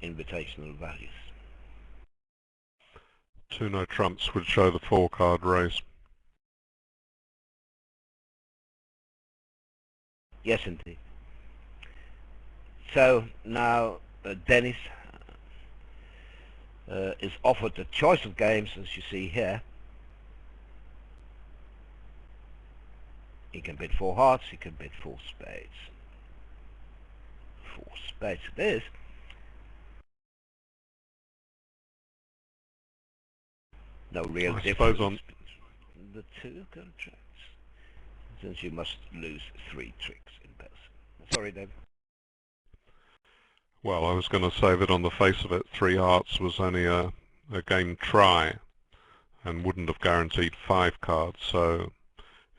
invitational values. 2 no trumps would show the 4-card raise. Yes, indeed. So now Dennis is offered a choice of games, as you see here. He can bid 4 hearts, he can bid 4 spades. 4 spades it is. No real difference on between the two contracts, since you must lose 3 tricks in both. Sorry, David. Well, I was going to say that on the face of it, 3 hearts was only a game try and wouldn't have guaranteed 5 cards, so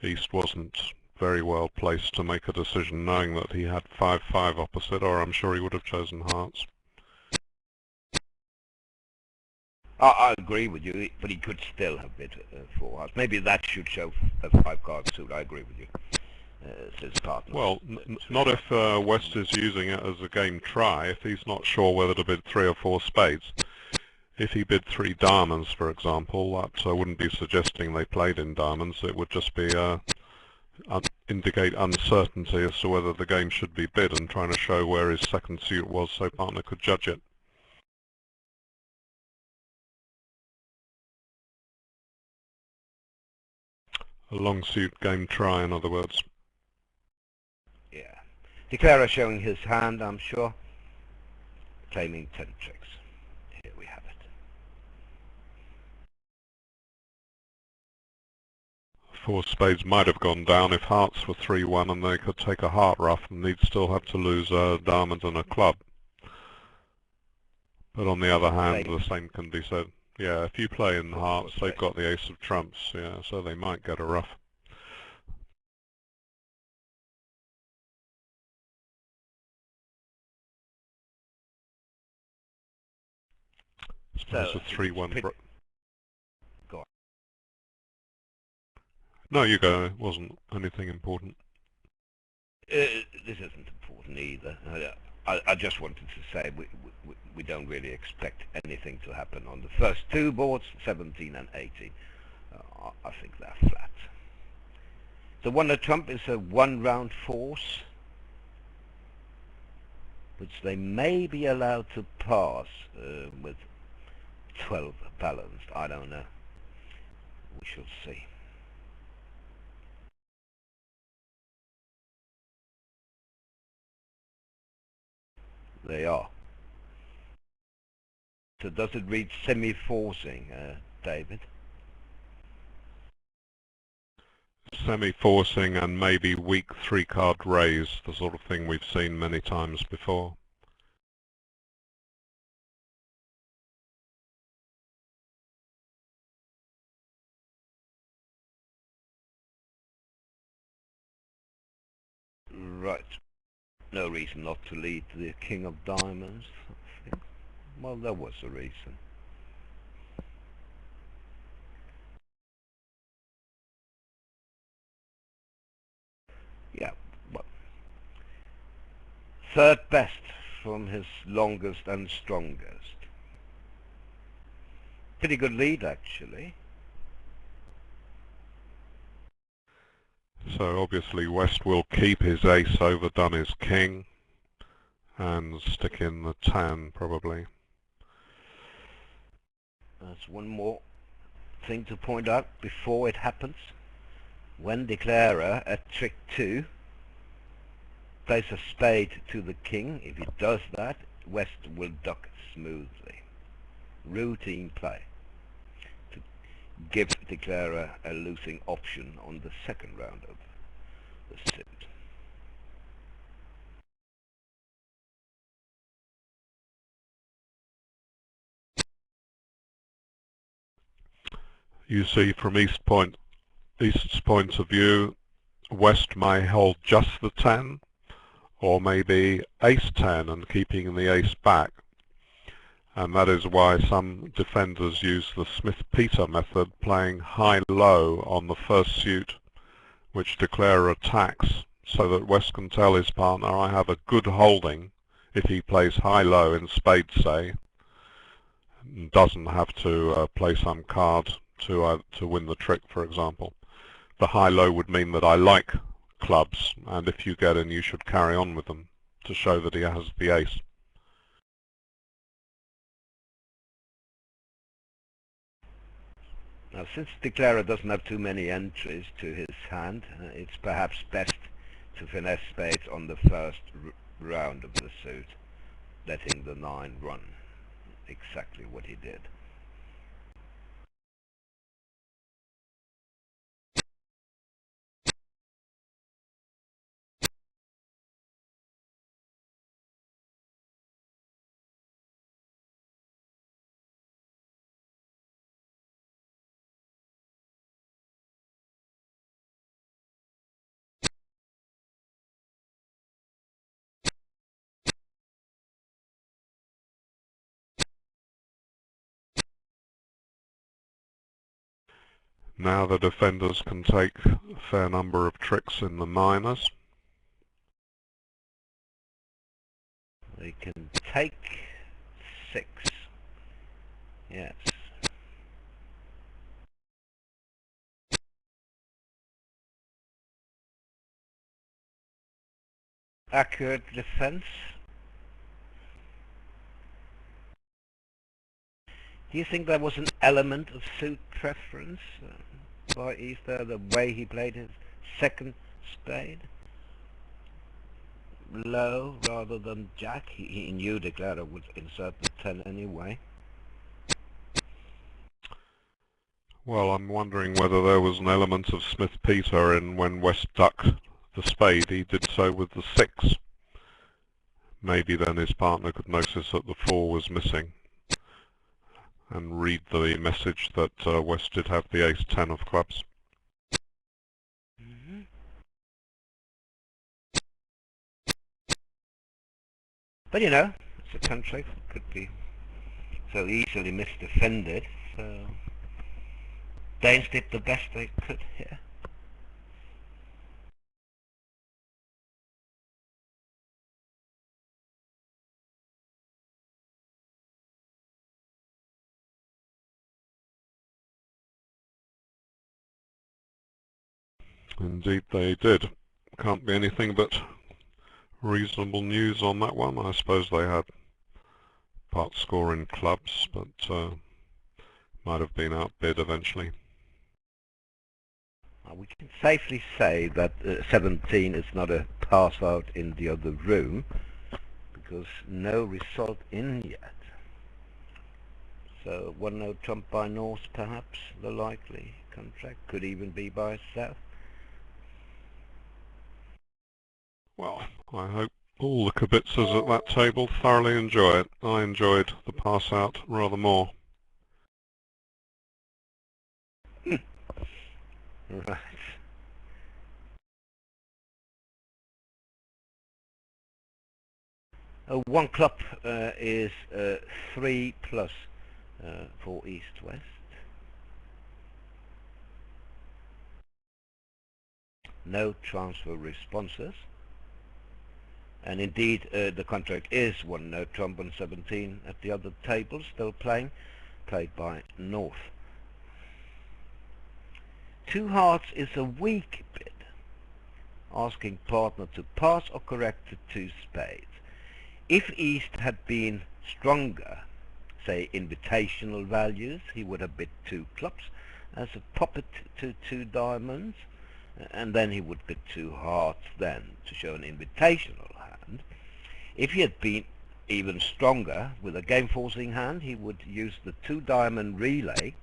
East wasn't very well placed to make a decision knowing that he had 5-5 opposite, or I'm sure he would have chosen hearts. I agree with you, but he could still have bid 4 hearts. Maybe that should show a 5-card suit. I agree with you. Says partner. Well, not if West is using it as a game try, if he's not sure whether to bid 3 or 4 spades. If he bid 3 diamonds, for example, that wouldn't be suggesting they played in diamonds. It would just be indicate uncertainty as to whether the game should be bid and trying to show where his second suit was so partner could judge it. A long suit game try, in other words. Yeah. Declarer showing his hand, I'm sure. Claiming 10 tricks. Here we have it. 4 spades might have gone down if hearts were 3-1 and they could take a heart ruff, and they'd still have to lose a diamond and a club. But on the other hand, the same can be said. Yeah, if you play in hearts, they've got the ace of trumps, yeah, so they might get a ruff. I suppose a 3-1... Go on. No, you go. It wasn't anything important. This isn't important either. I just wanted to say we don't really expect anything to happen on the first 2 boards, 17 and 18. I think they're flat. The 1 no trump is a 1-round force, which they may be allowed to pass with 12 balanced. I don't know. We shall see. They are. So does it read semi-forcing, David? Semi-forcing and maybe weak 3-card raise, the sort of thing we've seen many times before. Right. No reason not to lead the king of diamonds. Well, there was a reason. Yeah, well, third best from his longest and strongest. Pretty good lead, actually. So obviously West will keep his ace overdone his king and stick in the 10 probably. That's one more thing to point out before it happens. When declarer at trick 2 plays a spade to the king, if he does that, West will duck smoothly. Routine play to give declarer a losing option on the second round of the suit. You see from East's point of view, West may hold just the 10, or maybe ace 10 and keeping the ace back. And that is why some defenders use the Smith-Peter method, playing high-low on the first suit, which declarer attacks, so that West can tell his partner, I have a good holding if he plays high-low in spades, say, and doesn't have to play some card to win the trick, for example. The high-low would mean that I like clubs, and if you get in, you should carry on with them to show that he has the ace. Now, since declarer doesn't have too many entries to his hand, it's perhaps best to finesse spades on the first round of the suit, letting the 9 run. Exactly what he did. Now the defenders can take a fair number of tricks in the minors. They can take 6. Yes. Accurate defense. Do you think there was an element of suit preference by Easter, the way he played his second spade? Low rather than jack. He knew declarer would insert the 10 anyway. Well, I'm wondering whether there was an element of Smith-Peter in when West ducked the spade, he did so with the 6. Maybe then his partner could notice that the 4 was missing and read the message that West did have the ace-10 of clubs. But you know, it's a country that could be so easily misdefended, so Danes did the best they could here. Indeed they did. Can't be anything but reasonable news on that one. I suppose they had part score in clubs, but might have been outbid eventually. We can safely say that 17 is not a pass out in the other room, because no result in yet. So 1-0 trump by North, perhaps the likely contract, could even be by South. Well, I hope all the kibitzers at that table thoroughly enjoy it. I enjoyed the pass out rather more. Right. One club is 3+ for East-West. No transfer responses. And indeed, the contract is 1-0 trump on 17 at the other table, still played by North. 2 hearts is a weak bid, asking partner to pass or correct to 2 spades. If East had been stronger, say invitational values, he would have bid 2 clubs as a pocket to 2 diamonds, and then he would bid 2 hearts then to show an invitational hand. If he had been even stronger with a game forcing hand, he would use the 2 diamond relay,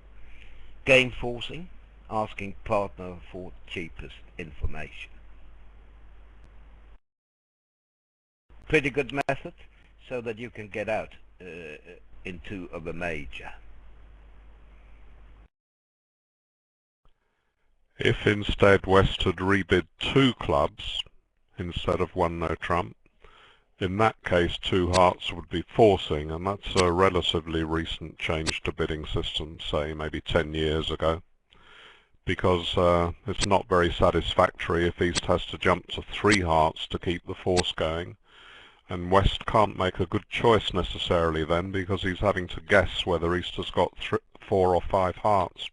game forcing, asking partner for cheapest information. Pretty good method, so that you can get out into of a major. If instead West had rebid 2 clubs instead of 1-0 trump, in that case 2 hearts would be forcing, and that's a relatively recent change to bidding systems, say maybe 10 years ago, because it's not very satisfactory if East has to jump to 3 hearts to keep the force going, And West can't make a good choice necessarily then, because he's having to guess whether East has got 4 or 5 hearts.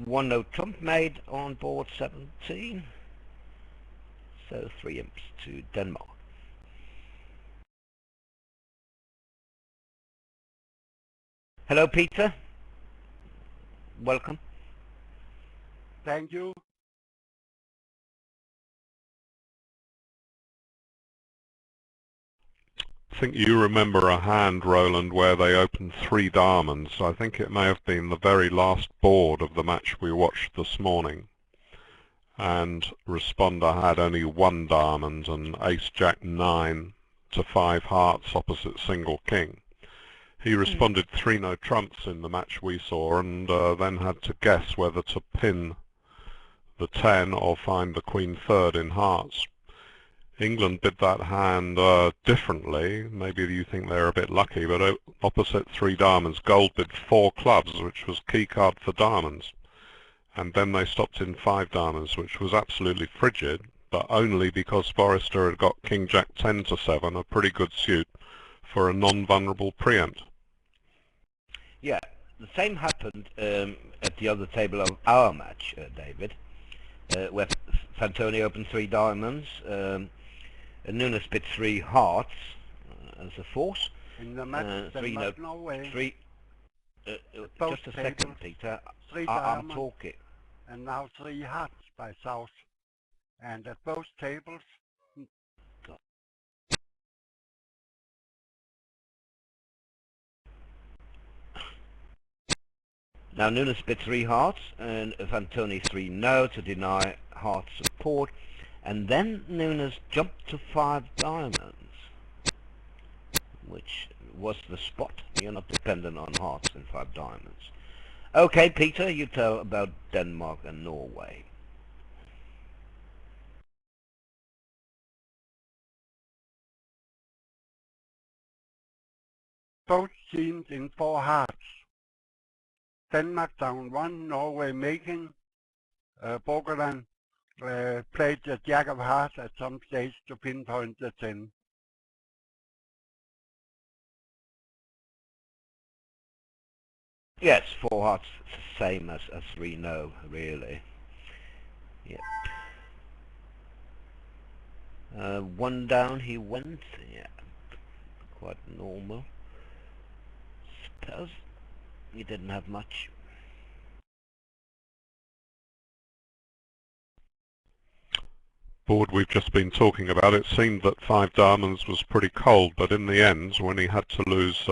One no trump made on board 17. So 3 imps to Denmark. Hello, Peter. Welcome. Thank you. I think you remember a hand, Roland, where they opened 3 diamonds. I think it may have been the very last board of the match we watched this morning. And responder had only 1 diamond and Ace Jack 9 to 5 hearts opposite single king. He responded 3 no trumps in the match we saw, and then had to guess whether to pin the 10 or find the queen third in hearts. England bid that hand differently. Maybe you think they're a bit lucky, but opposite 3 diamonds, gold bid 4 clubs, which was key card for diamonds. And then they stopped in 5 diamonds, which was absolutely frigid, but only because Forrester had got king jack 10 to 7, a pretty good suit for a non-vulnerable preempt. Yeah, the same happened at the other table of our match, David, where Fantoni opened 3 diamonds, Nunes bid 3 hearts as a force. In the match, 3 no, Norway, 3. Just a second, Peter. 3 I'm diamonds, talking. and now 3 hearts by South. And at both tables, Now Nunes bid 3 hearts and Fantoni 3 no to deny heart support, and then Nunes jumped to 5 diamonds, which was the spot. You're not dependent on hearts and 5 diamonds. Okay, Peter, you tell about Denmark and Norway. both teams in 4 hearts. Denmark down 1, Norway making. Borgerland played the jack of hearts at some stage to pinpoint the 10. Yes, 4 hearts, same as 3 no, really. Yep. 1 down he went, yeah, quite normal. Suppose he didn't have much. Board we've just been talking about, it seemed that 5 diamonds was pretty cold, but in the end, when he had to lose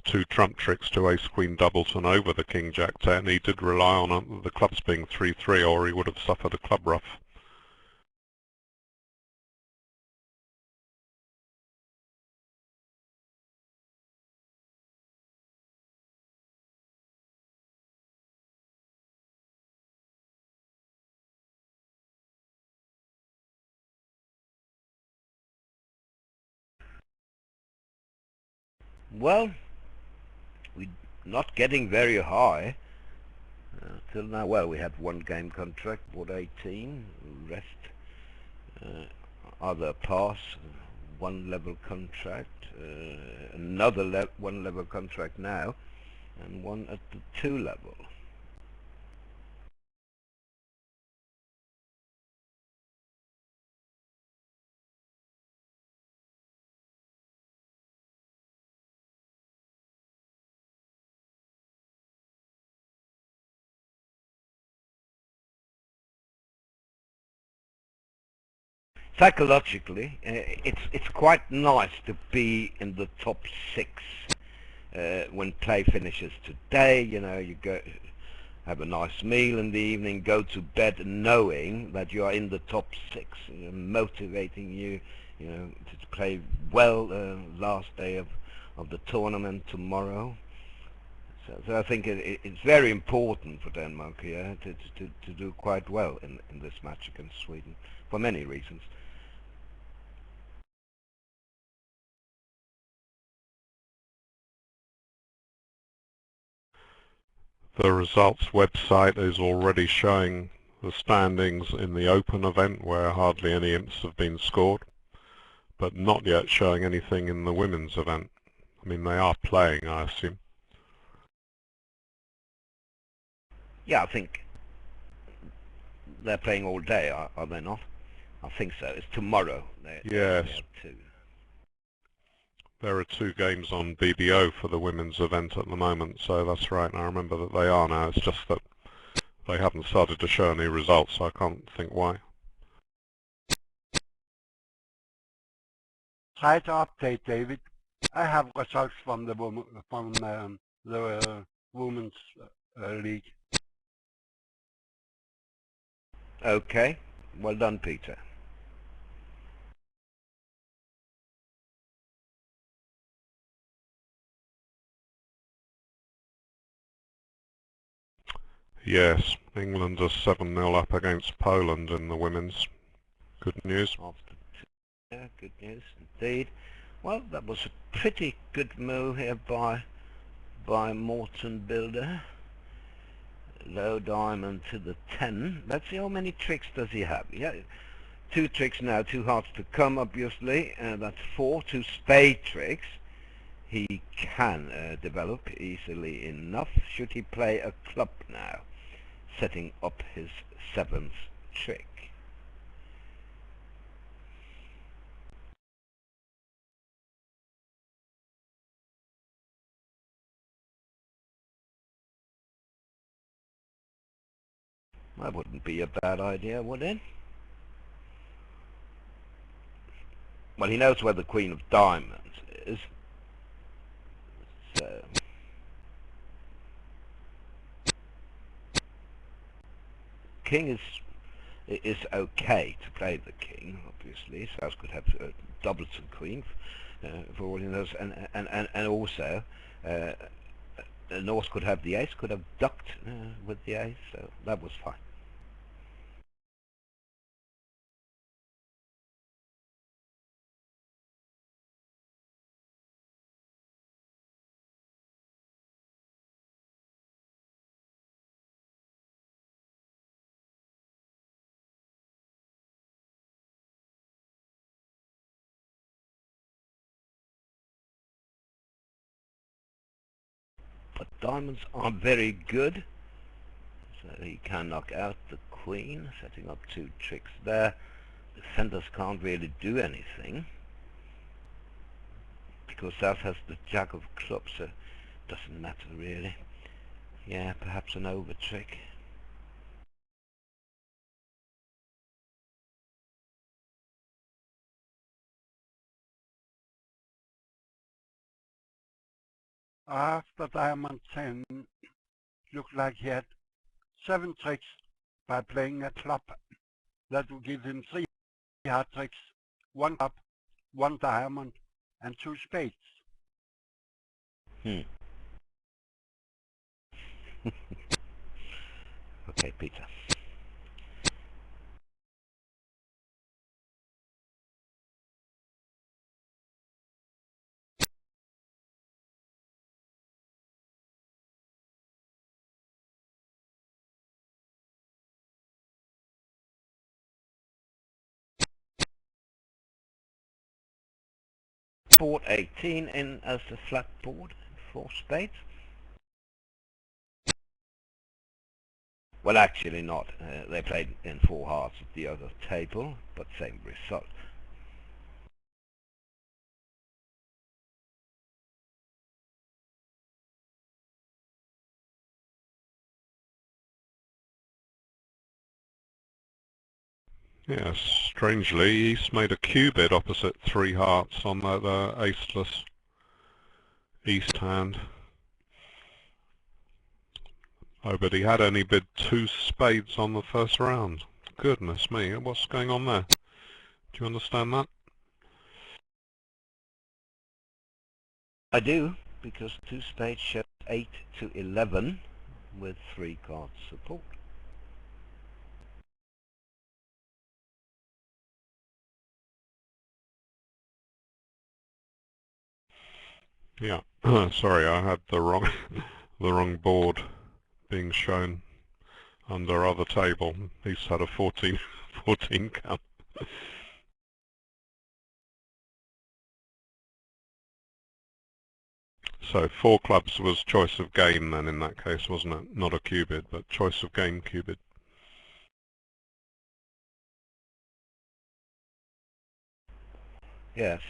2 trump tricks to ace queen doubleton over the king jack 10, he did rely on the clubs being 3-3, or he would have suffered a club ruff. Well, we're not getting very high till now. Well, we have 1 game contract, board 18, rest other pass, 1 level contract, another 1 level contract now, and 1 at the 2 level. Psychologically, it's quite nice to be in the top 6 when play finishes today. You know, you go have a nice meal in the evening, go to bed knowing that you are in the top 6, motivating you, you know, to play well last day of the tournament tomorrow. So I think it's very important for Denmark here to do quite well in this match against Sweden for many reasons. The results website is already showing the standings in the open event where hardly any imps have been scored, but not yet showing anything in the women's event. I mean, they are playing, I assume. Yeah, I think they're playing all day, are they not? I think so. It's tomorrow. Yes. They have two. There are 2 games on BBO for the women's event at the moment, so that's right. I remember that they are now. It's just that they haven't started to show any results, so I can't think why. Try to update, David. I have results from the women's league. Okay. Well done, Peter. Yes, England are 7-0 up against Poland in the women's. Good news. After two. Yeah, good news indeed. Well, that was a pretty good move here by Morton Builder. Low diamond to the 10. Let's see how many tricks does he have. Yeah, 2 tricks now, 2 hearts to come, obviously. That's 4, 2 spade tricks. He can develop easily enough. Should he play a club now, setting up his 7th trick? That wouldn't be a bad idea, would it? Well, he knows where the Queen of Diamonds is. So King is okay to play the King, obviously. South could have doubles and Queen, for all he knows, and also North could have the Ace, could have ducked with the Ace, so that was fine. But diamonds are very good, so he can knock out the Queen, setting up 2 tricks there. Defenders can't really do anything, because South has the Jack of Clubs, so it doesn't matter really. Yeah, perhaps an over trick. After diamond 10, looked like he had 7 tricks by playing a club. That would give him 3 hard tricks, 1 club, 1 diamond, and 2 spades. Okay, Peter. Board 18 in as the flat board, 4 spades. Well, actually not. They played in 4 hearts at the other table, but same result. Yes, strangely, East made a Q-bid opposite 3 hearts on that aceless East hand. Oh, but he had only bid 2 spades on the first round. Goodness me, what's going on there? Do you understand that? I do, because 2 spades shows 8 to 11 with 3 cards support. Yeah, sorry, I had the wrong the wrong board being shown. under other table. He's had a 14 count. So 4 clubs was choice of game then in that case, wasn't it? Not a cubid, but choice of game cubid. Yes.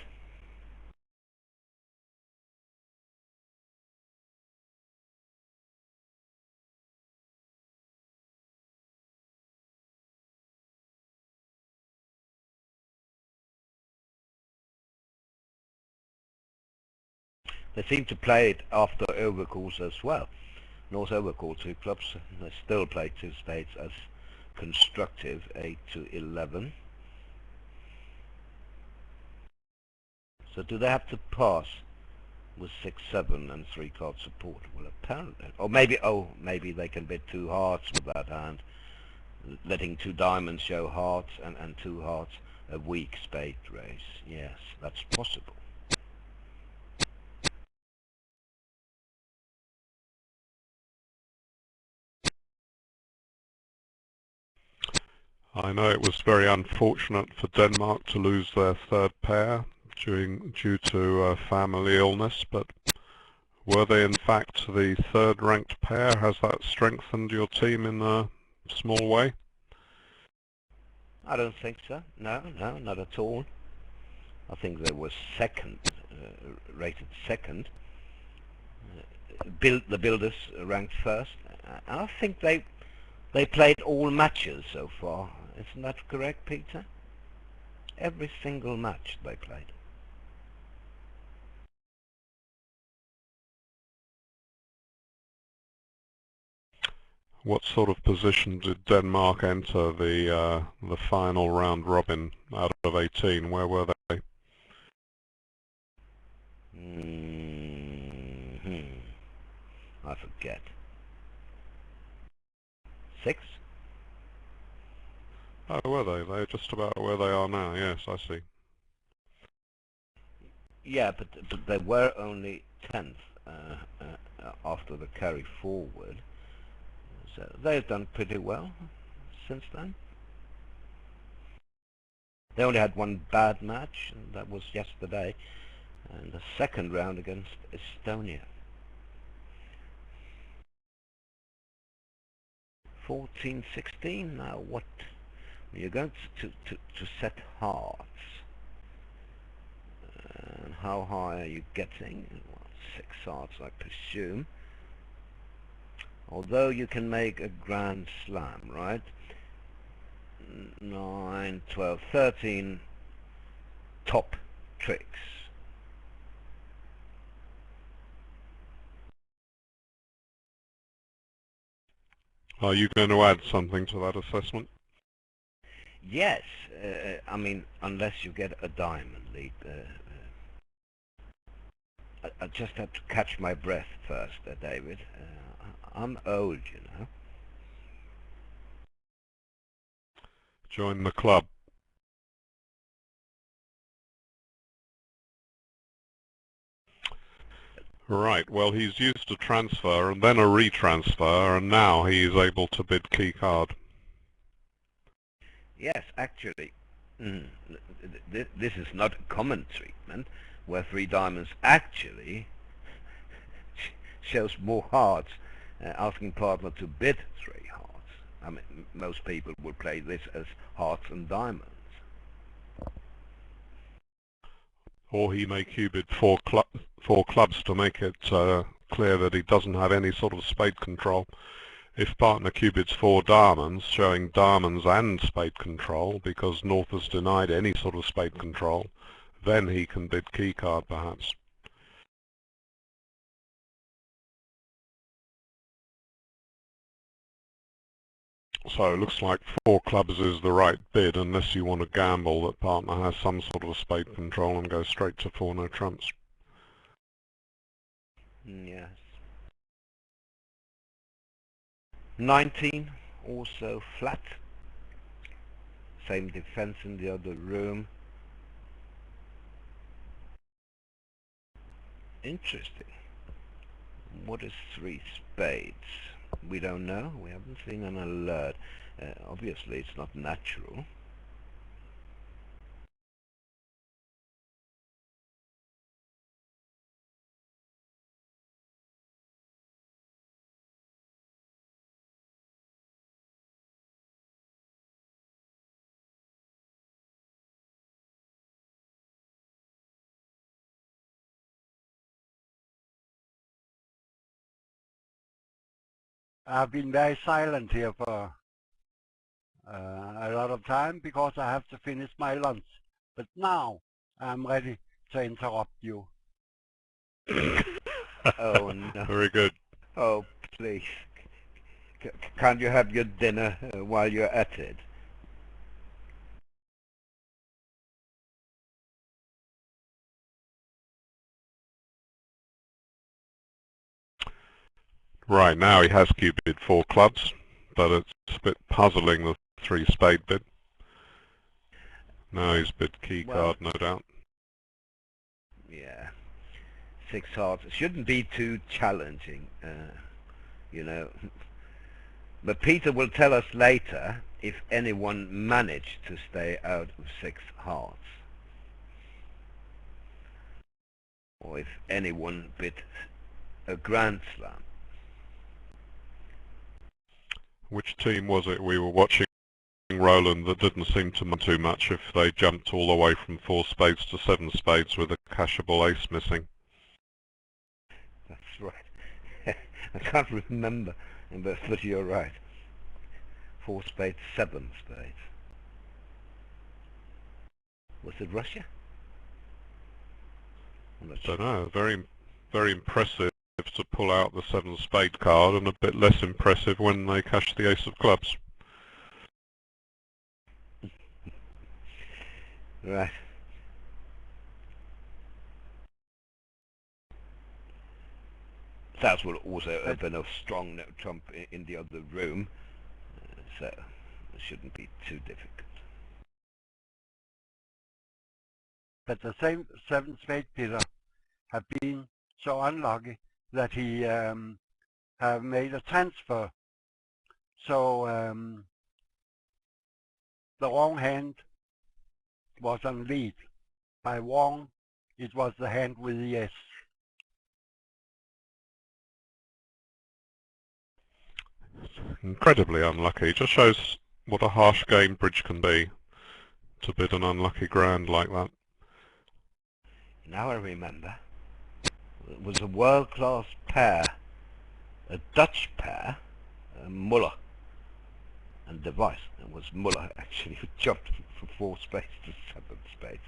They seem to play it after overcalls as well. North overcall 2 clubs. They still play 2 spades as constructive, 8 to 11. So do they have to pass with 6-7 and 3 card support? Well, apparently. Or maybe they can bet 2 hearts with that hand, letting 2 diamonds show hearts and 2 hearts a weak spade raise. Yes, that's possible. I know it was very unfortunate for Denmark to lose their 3rd pair due to family illness, but were they in fact the 3rd ranked pair? Has that strengthened your team in a small way? I don't think so. No, not at all. I think they were second, rated second. The builders ranked first. I think they played all matches so far. Isn't that correct, Peter? Every single match they played. What sort of position did Denmark enter the final round robin out of 18? Where were they? I forget. 6? Oh, were they? They're just about where they are now. Yes, I see. Yeah, but they were only 10th after the carry forward. So they've done pretty well since then. They only had one bad match, and that was yesterday, and the second round against Estonia. 14-16. Now what? You're going to set hearts. And how high are you getting? Well, 6 hearts, I presume. Although you can make a grand slam, right? 9, 12, 13 top tricks. Are you going to add something to that assessment? Yes, I mean, unless you get a diamond lead. I just have to catch my breath first, David. I'm old, you know. Join the club. Right, well he's used a transfer and then a retransfer, and now he is able to bid key card. Yes, actually, this is not a common treatment, where 3 diamonds actually shows more hearts, asking partner to bid 3 hearts. I mean, most people would play this as hearts and diamonds. Or he may cubid 4 clubs to make it clear that he doesn't have any sort of spade control. If partner cubids 4 diamonds, showing diamonds and spade control, because North has denied any sort of spade control, then he can bid key card perhaps. So it looks like 4 clubs is the right bid, unless you want to gamble that partner has some sort of spade control and go straight to 4 no trumps. Yes. 19, also flat. Same defense in the other room. Interesting. What is 3 spades? We don't know. We haven't seen an alert. Obviously, it's not natural. I've been very silent here for a lot of time because I have to finish my lunch. But now I'm ready to interrupt you. Oh no. Very good. Oh, please. Can't you have your dinner while you're at it? Right, now he has Q-bid 4 clubs, but it's a bit puzzling, the 3 spade bid. Now he's bid key Well, card, no doubt. Yeah. 6 hearts. It shouldn't be too challenging, you know. But Peter will tell us later if anyone managed to stay out of 6 hearts. Or if anyone bid a Grand Slam. Which team was it we were watching, Roland, that didn't seem to mind too much if they jumped all the way from 4 spades to 7 spades with a cashable ace missing? That's right. I can't remember, but you're right. 4 spades, 7 spades. Was it Russia? I'm not Don't sure. know. Very, very impressive to pull out the 7 spade card, and a bit less impressive when they cash the ace of clubs. Right. That would also have been a strong no trump in the other room, so it shouldn't be too difficult. but the same 7 spade Peter have been so unlucky that he have made a transfer. So the wrong hand was on lead. By wrong, it was the hand with the S. Incredibly unlucky. Just shows what a harsh game bridge can be, to bid an unlucky grand like that. Now I remember. It was a world-class pair, a Dutch pair, Muller and De Vries. It was Muller actually who jumped from 4 spades to 7 spades.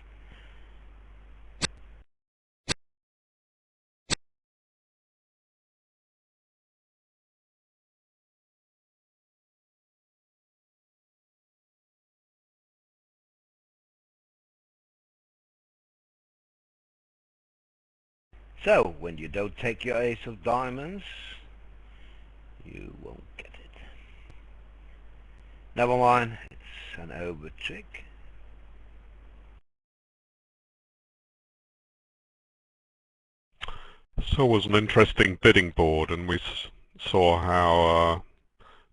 So, when you don't take your ace of diamonds, you won't get it. Never mind, it's an over trick. So it was an interesting bidding board, and we saw how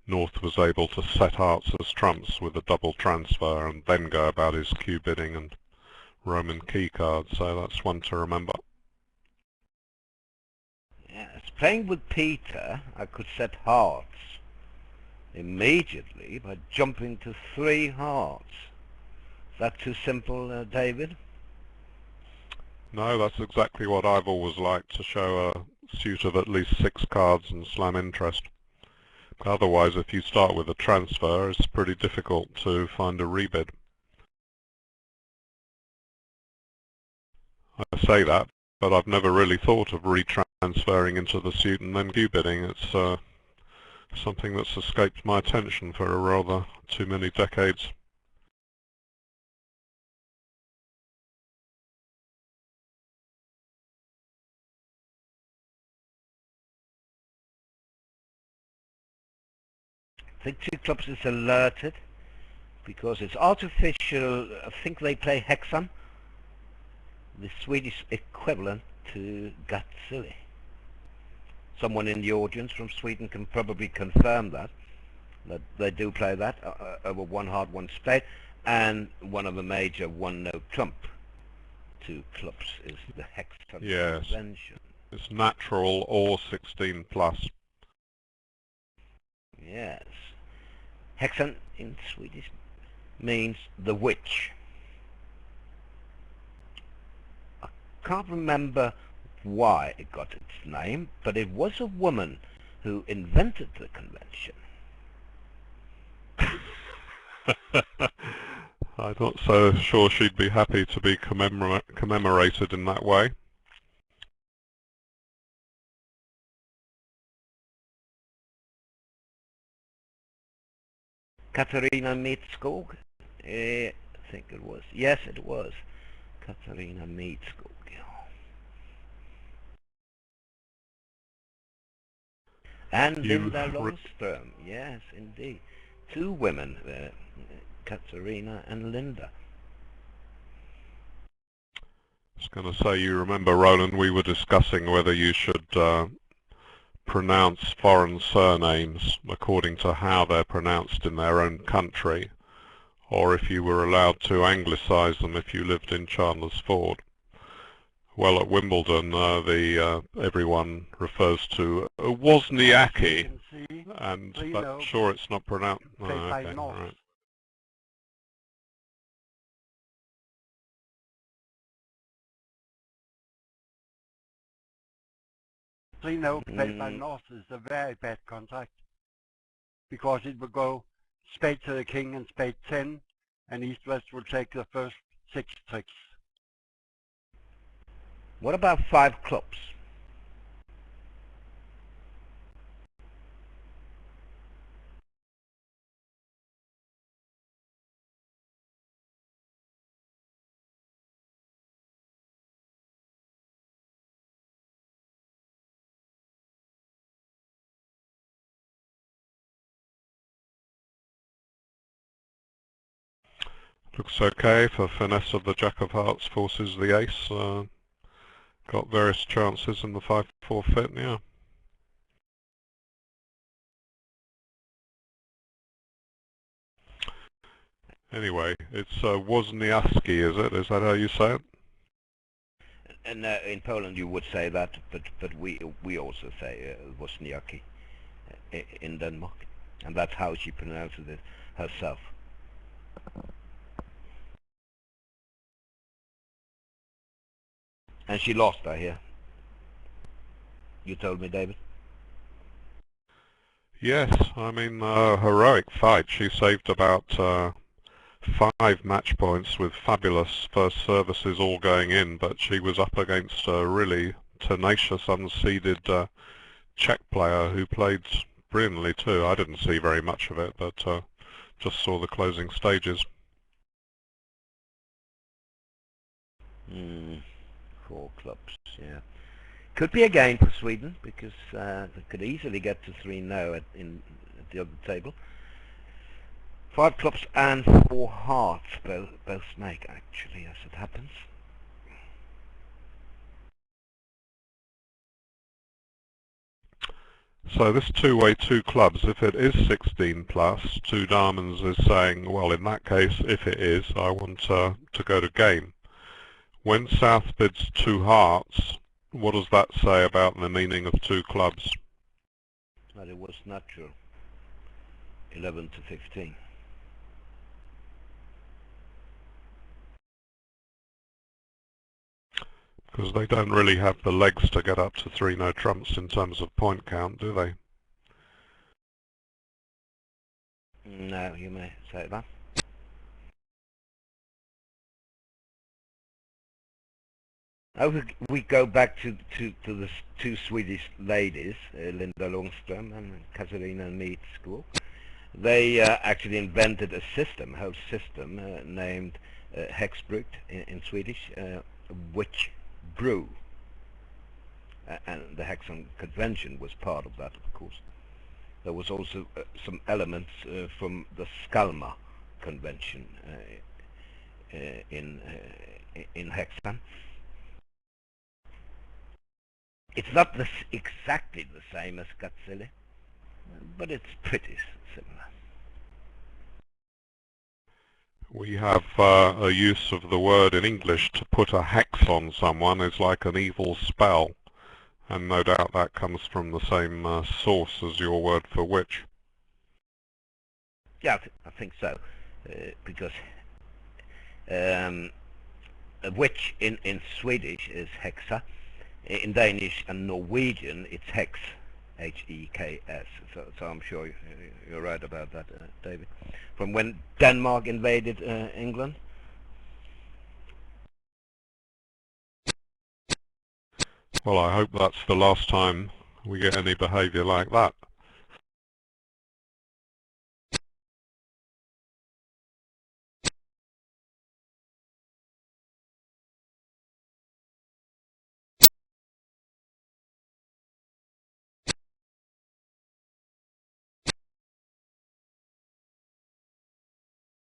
North was able to set hearts as trumps with a double transfer and then go about his Q bidding and Roman key card, so that's one to remember. Yes, playing with Peter, I could set hearts immediately by jumping to 3 hearts. Is that too simple, David? No, that's exactly what I've always liked, to show a suit of at least 6 cards and slam interest. Otherwise, if you start with a transfer, it's pretty difficult to find a rebid. I say that, but I've never really thought of retransferring into the suit and then Q-bidding. It's something that's escaped my attention for a rather too many decades. I think 2 clubs is alerted because it's artificial. I think they play Hexam, the Swedish equivalent to Gatsili. someone in the audience from Sweden can probably confirm that they do play that over one hard, one spade, and one of the major one-note trump. 2 clubs is the Hexton Yes. convention. It's natural or 16 plus. Yes. Hexen in Swedish means the witch. I can't remember why it got its name, but it was a woman who invented the convention. I'm not so sure she'd be happy to be commemorated in that way. Katarina Mitskog? I think it was. Yes, it was. Katarina Mitskog. And Linda Långström. Yes, indeed. 2 women, Katarina and Linda. I was going to say, you remember, Roland, we were discussing whether you should pronounce foreign surnames according to how they're pronounced in their own country, or if you were allowed to anglicize them if you lived in Chandler's Ford. Well, at Wimbledon, everyone refers to Wozniacki, but sure it's not pronounced. Oh, okay, right. Trino played by North is a very bad contract, because it will go spade to the king and spade 10, and East-West will take the first 6 tricks. What about 5 clubs? Looks okay for finesse of the Jack of Hearts forces the ace. Got various chances in the 5-4 fit, yeah. Anyway, it's Wozniacki, is it? Is that how you say it? And in Poland you would say that, but we also say Wozniacki in Denmark, and that's how she pronounces it herself. And she lost, I hear. You told me, David? Yes, I mean, heroic fight. She saved about 5 match points with fabulous first services all going in, but she was up against a really tenacious, unseeded Czech player who played brilliantly too. I didn't see very much of it, but just saw the closing stages. 4 clubs, yeah. Could be a game for Sweden, because they could easily get to 3-0 at the other table. 5 clubs and 4 hearts both make, actually, as it happens. So this two-way 2 clubs, if it is 16 plus, 2 diamonds is saying, well, in that case, if it is, I want to go to game. When South bids 2 hearts, what does that say about the meaning of 2 clubs? Well, it was natural. 11 to 15. Because they don't really have the legs to get up to 3 no trumps in terms of point count, do they? No, you may say that. We go back to the 2 Swedish ladies, Linda Långström and Katarina Mitskog. They actually invented a system, a whole system, named Hexbruk in Swedish, witch brew. And the Hexham Convention was part of that, of course. There was also some elements from the Skalma Convention in Hexham. It's not exactly the same as Katsili, but it's pretty similar. We have a use of the word in English to put a hex on someone is like an evil spell, and no doubt that comes from the same source as your word for witch. Yeah, I think so, because a witch in Swedish is hexa. In Danish and Norwegian, it's hex, H-E-K-S. So I'm sure you're right about that, David. From when Denmark invaded England. Well, I hope that's the last time we get any behaviour like that.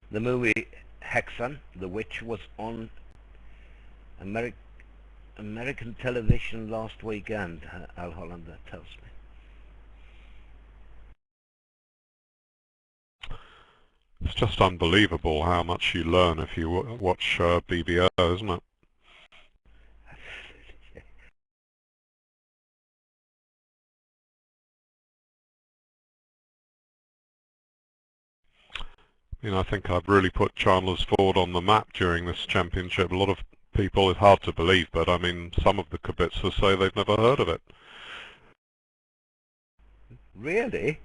The movie Hexan, The Witch, was on American television last weekend, Al Hollander tells me. It's just unbelievable how much you learn if you watch BBO, isn't it? I think I've really put Chandler's Ford on the map during this championship. A lot of people, it's hard to believe, but I mean, some of the kibitzers say they've never heard of it. Really?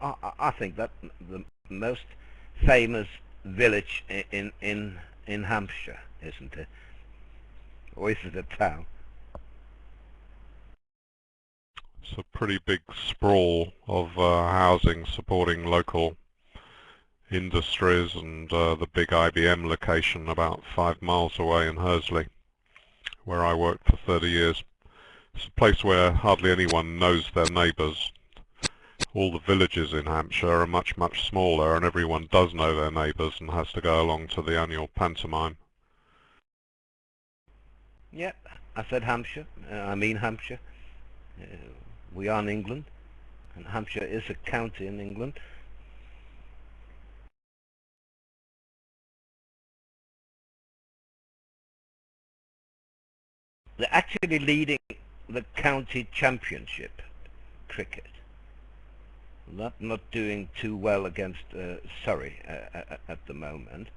I think that the most famous village in Hampshire, isn't it? Or is it a town? It's a pretty big sprawl of housing supporting local industries, and the big IBM location about 5 miles away in Hursley, where I worked for 30 years. It's a place where hardly anyone knows their neighbours. All the villages in Hampshire are much, much smaller, and everyone does know their neighbours and has to go along to the annual pantomime. Yeah, I said Hampshire. I mean Hampshire. We are in England, and Hampshire is a county in England. They're actually leading the county championship cricket. Not doing too well against Surrey at the moment.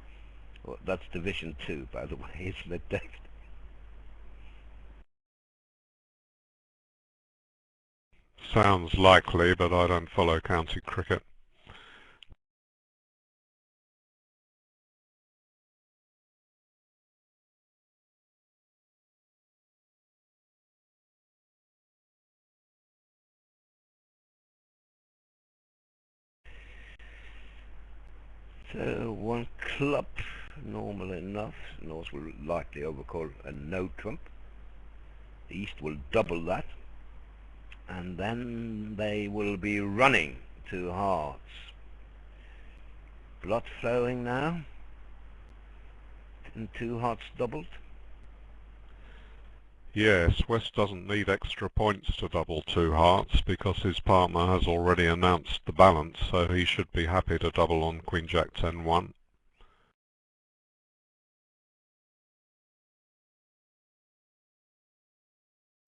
Well, that's Division 2, by the way, isn't it, David? Sounds likely, but I don't follow county cricket. So one club, normal enough. North will likely overcall a no trump. The East will double that. And then they will be running to hearts. Blood flowing now. And 2 hearts doubled. Yes, West doesn't need extra points to double 2 hearts because his partner has already announced the balance, so he should be happy to double on Queen Jack 10-1.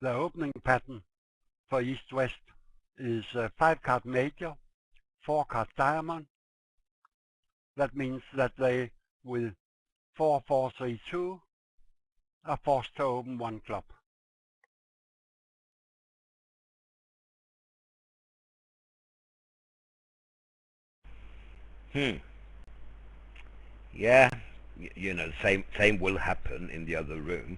The opening pattern for East-West is 5-card major, 4-card diamond. That means that they, with 4-4-3-2, are forced to open 1 club. Yeah, you know, same will happen in the other room.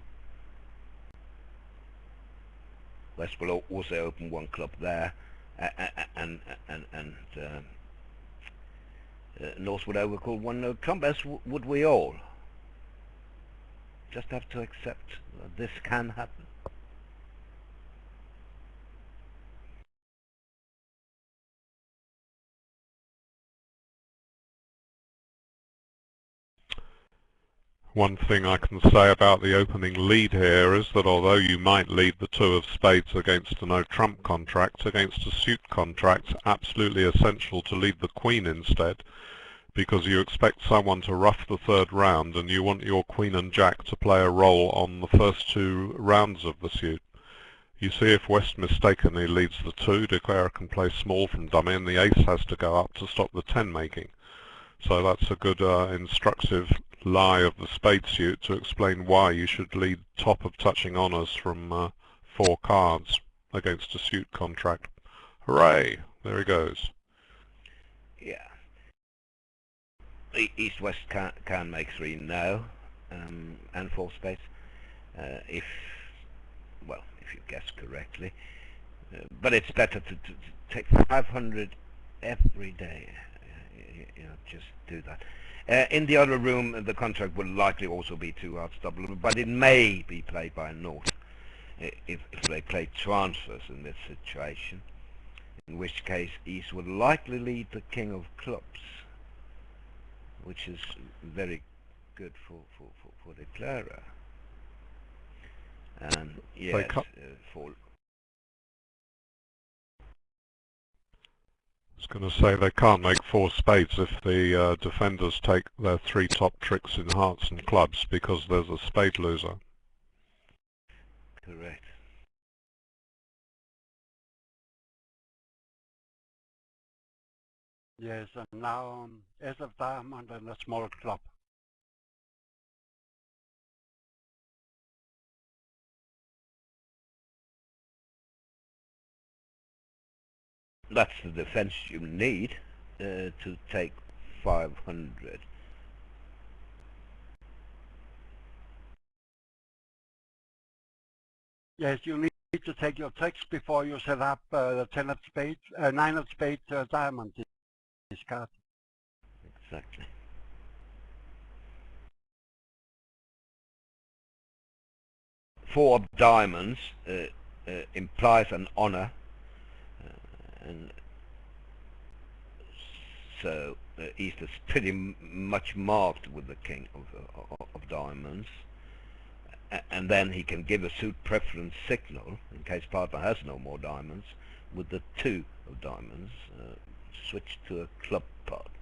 West will also open 1 club there, and North would overcall 1 no trump, as would we all. Just have to accept that this can happen. One thing I can say about the opening lead here is that although you might lead the two of spades against a no-trump contract, against a suit contract, it's absolutely essential to lead the queen instead, because you expect someone to ruff the third round and you want your queen and jack to play a role on the first two rounds of the suit. You see, if West mistakenly leads the two, declarer can play small from dummy and the ace has to go up to stop the 10 making. So that's a good instructive lie of the spade suit to explain why you should lead top of touching honours from 4 cards against a suit contract. Hooray! There he goes. Yeah. East-West can make 3 now, and 4 spades, if you guess correctly. But it's better to take 500 every day. Just do that. In the other room, the contract will likely also be 2 hearts double, but it may be played by a North if they play transfers in this situation, in which case East would likely lead the King of Clubs, which is very good for declarer. And yes, for... I was going to say they can't make 4 spades if the defenders take their 3 top tricks in hearts and clubs, because there's a spade loser. Correct. Yes, and now ace of diamond and a small club. That's the defense you need to take 500. Yes, you need to take your tricks before you set up the 10 of spades, 9 of spades diamond discard. Exactly. 4 of diamonds implies an honor, and so East is pretty much marked with the King of diamonds, and then he can give a suit preference signal in case partner has no more diamonds with the 2 of diamonds, switch to a club partner.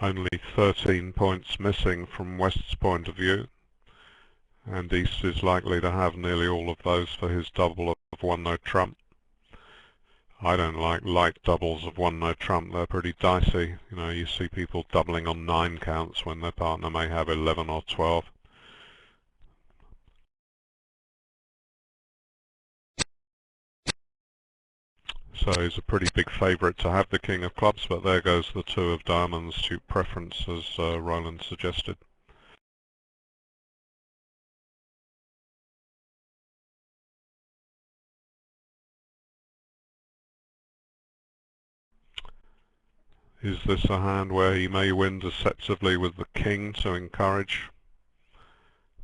Only 13 points missing from West's point of view, and East is likely to have nearly all of those for his double of 1 no trump. I don't like light doubles of 1 no trump. They're pretty dicey. You know, you see people doubling on 9 counts when their partner may have 11 or 12. So he's a pretty big favourite to have the King of Clubs, but there goes the 2 of diamonds, suit preference, as Roland suggested. Is this a hand where he may win deceptively with the King to encourage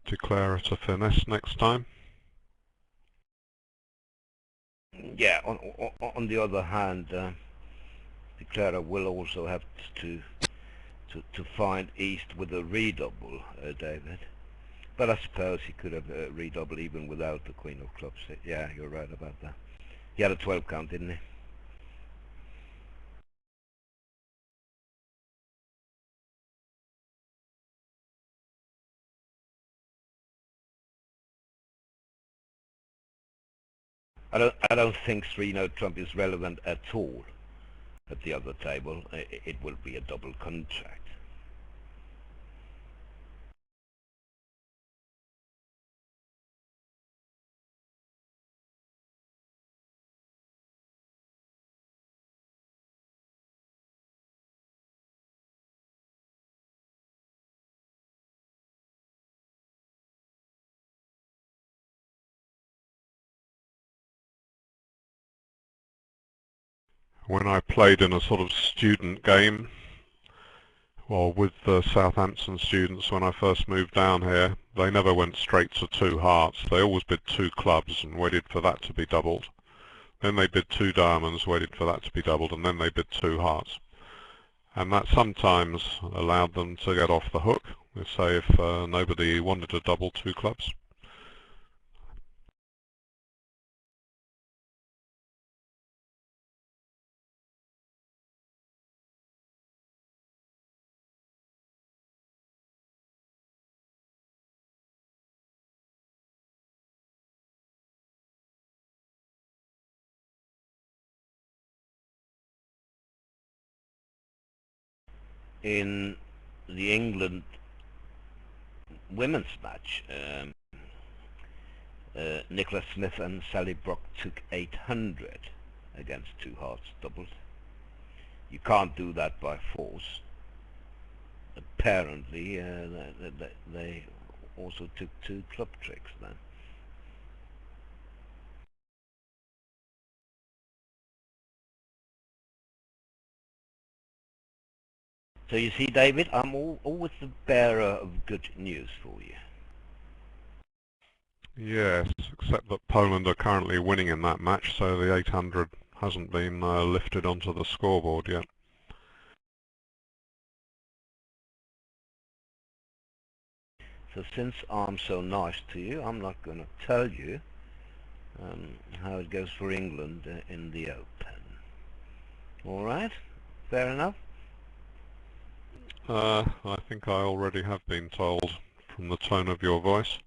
declarer to finesse next time? Yeah, on the other hand, declarer will also have to find East with a redouble, David. But I suppose he could have redoubled even without the Queen of Clubs. Yeah, you're right about that. He had a 12 count, didn't he? I don't think 3 no trump is relevant at all at the other table. It will be a double contract. When I played in a sort of student game, well, with the Southampton students when I first moved down here, they never went straight to 2 hearts. They always bid 2 clubs and waited for that to be doubled. Then they bid 2 diamonds, waited for that to be doubled, and then they bid 2 hearts. And that sometimes allowed them to get off the hook, say if nobody wanted to double 2 clubs. In the England women's match, Nicola Smith and Sally Brock took 800 against 2 hearts doubled. You can't do that by force. Apparently, they also took 2 club tricks then. So you see, David, I'm always the bearer of good news for you. Yes, except that Poland are currently winning in that match, so the 800 hasn't been lifted onto the scoreboard yet. So since I'm so nice to you, I'm not going to tell you how it goes for England in the Open. All right? Fair enough? I think I already have been told from the tone of your voice.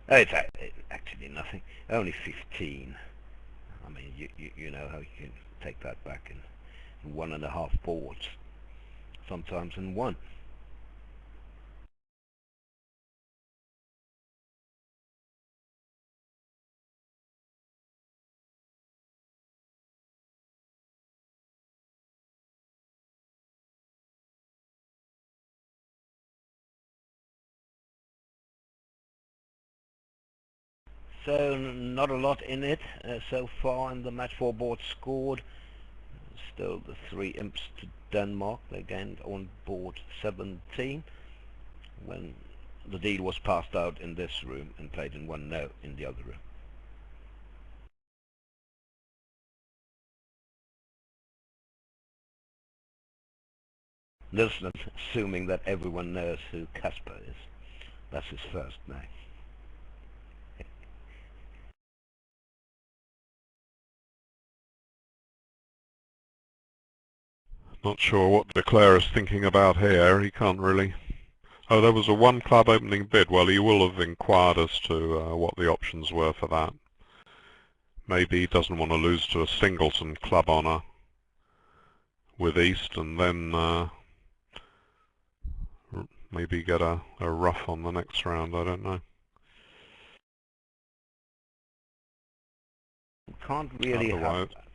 Oh, it's actually nothing. Only 15. I mean, you know how you can take that back in 1.5 boards. Sometimes in 1. So not a lot in it so far in the match. 4 boards scored. Still the 3 imps to Denmark. They gained on board 17 when the deal was passed out in this room and played in 1-0 in the other room. Nilsson, assuming that everyone knows who Casper is. That's his first name. Not sure what the declarer's thinking about here. He can't really... Oh, there was a 1 club opening bid. Well, he will have inquired as to what the options were for that. Maybe he doesn't want to lose to a singleton club honour with East and then maybe get a rough on the next round. I don't know. Can't really have that.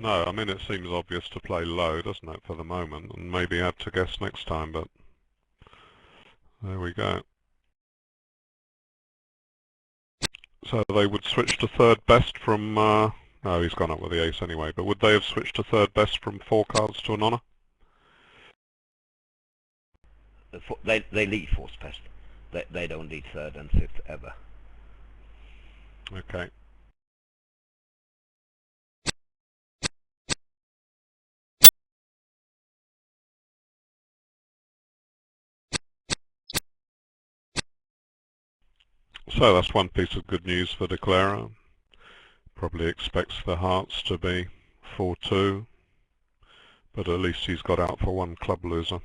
No, I mean it seems obvious to play low, doesn't it, for the moment, and maybe have to guess next time, but there we go. So they would switch to 3rd best from, no, he's gone up with the ace anyway, but would they have switched to 3rd best from 4 cards to an honour? They lead 4th best. They don't lead 3rd and 5th ever. Okay. So that's one piece of good news for declarer. Probably expects the hearts to be 4-2, but at least he's got out for 1 club loser.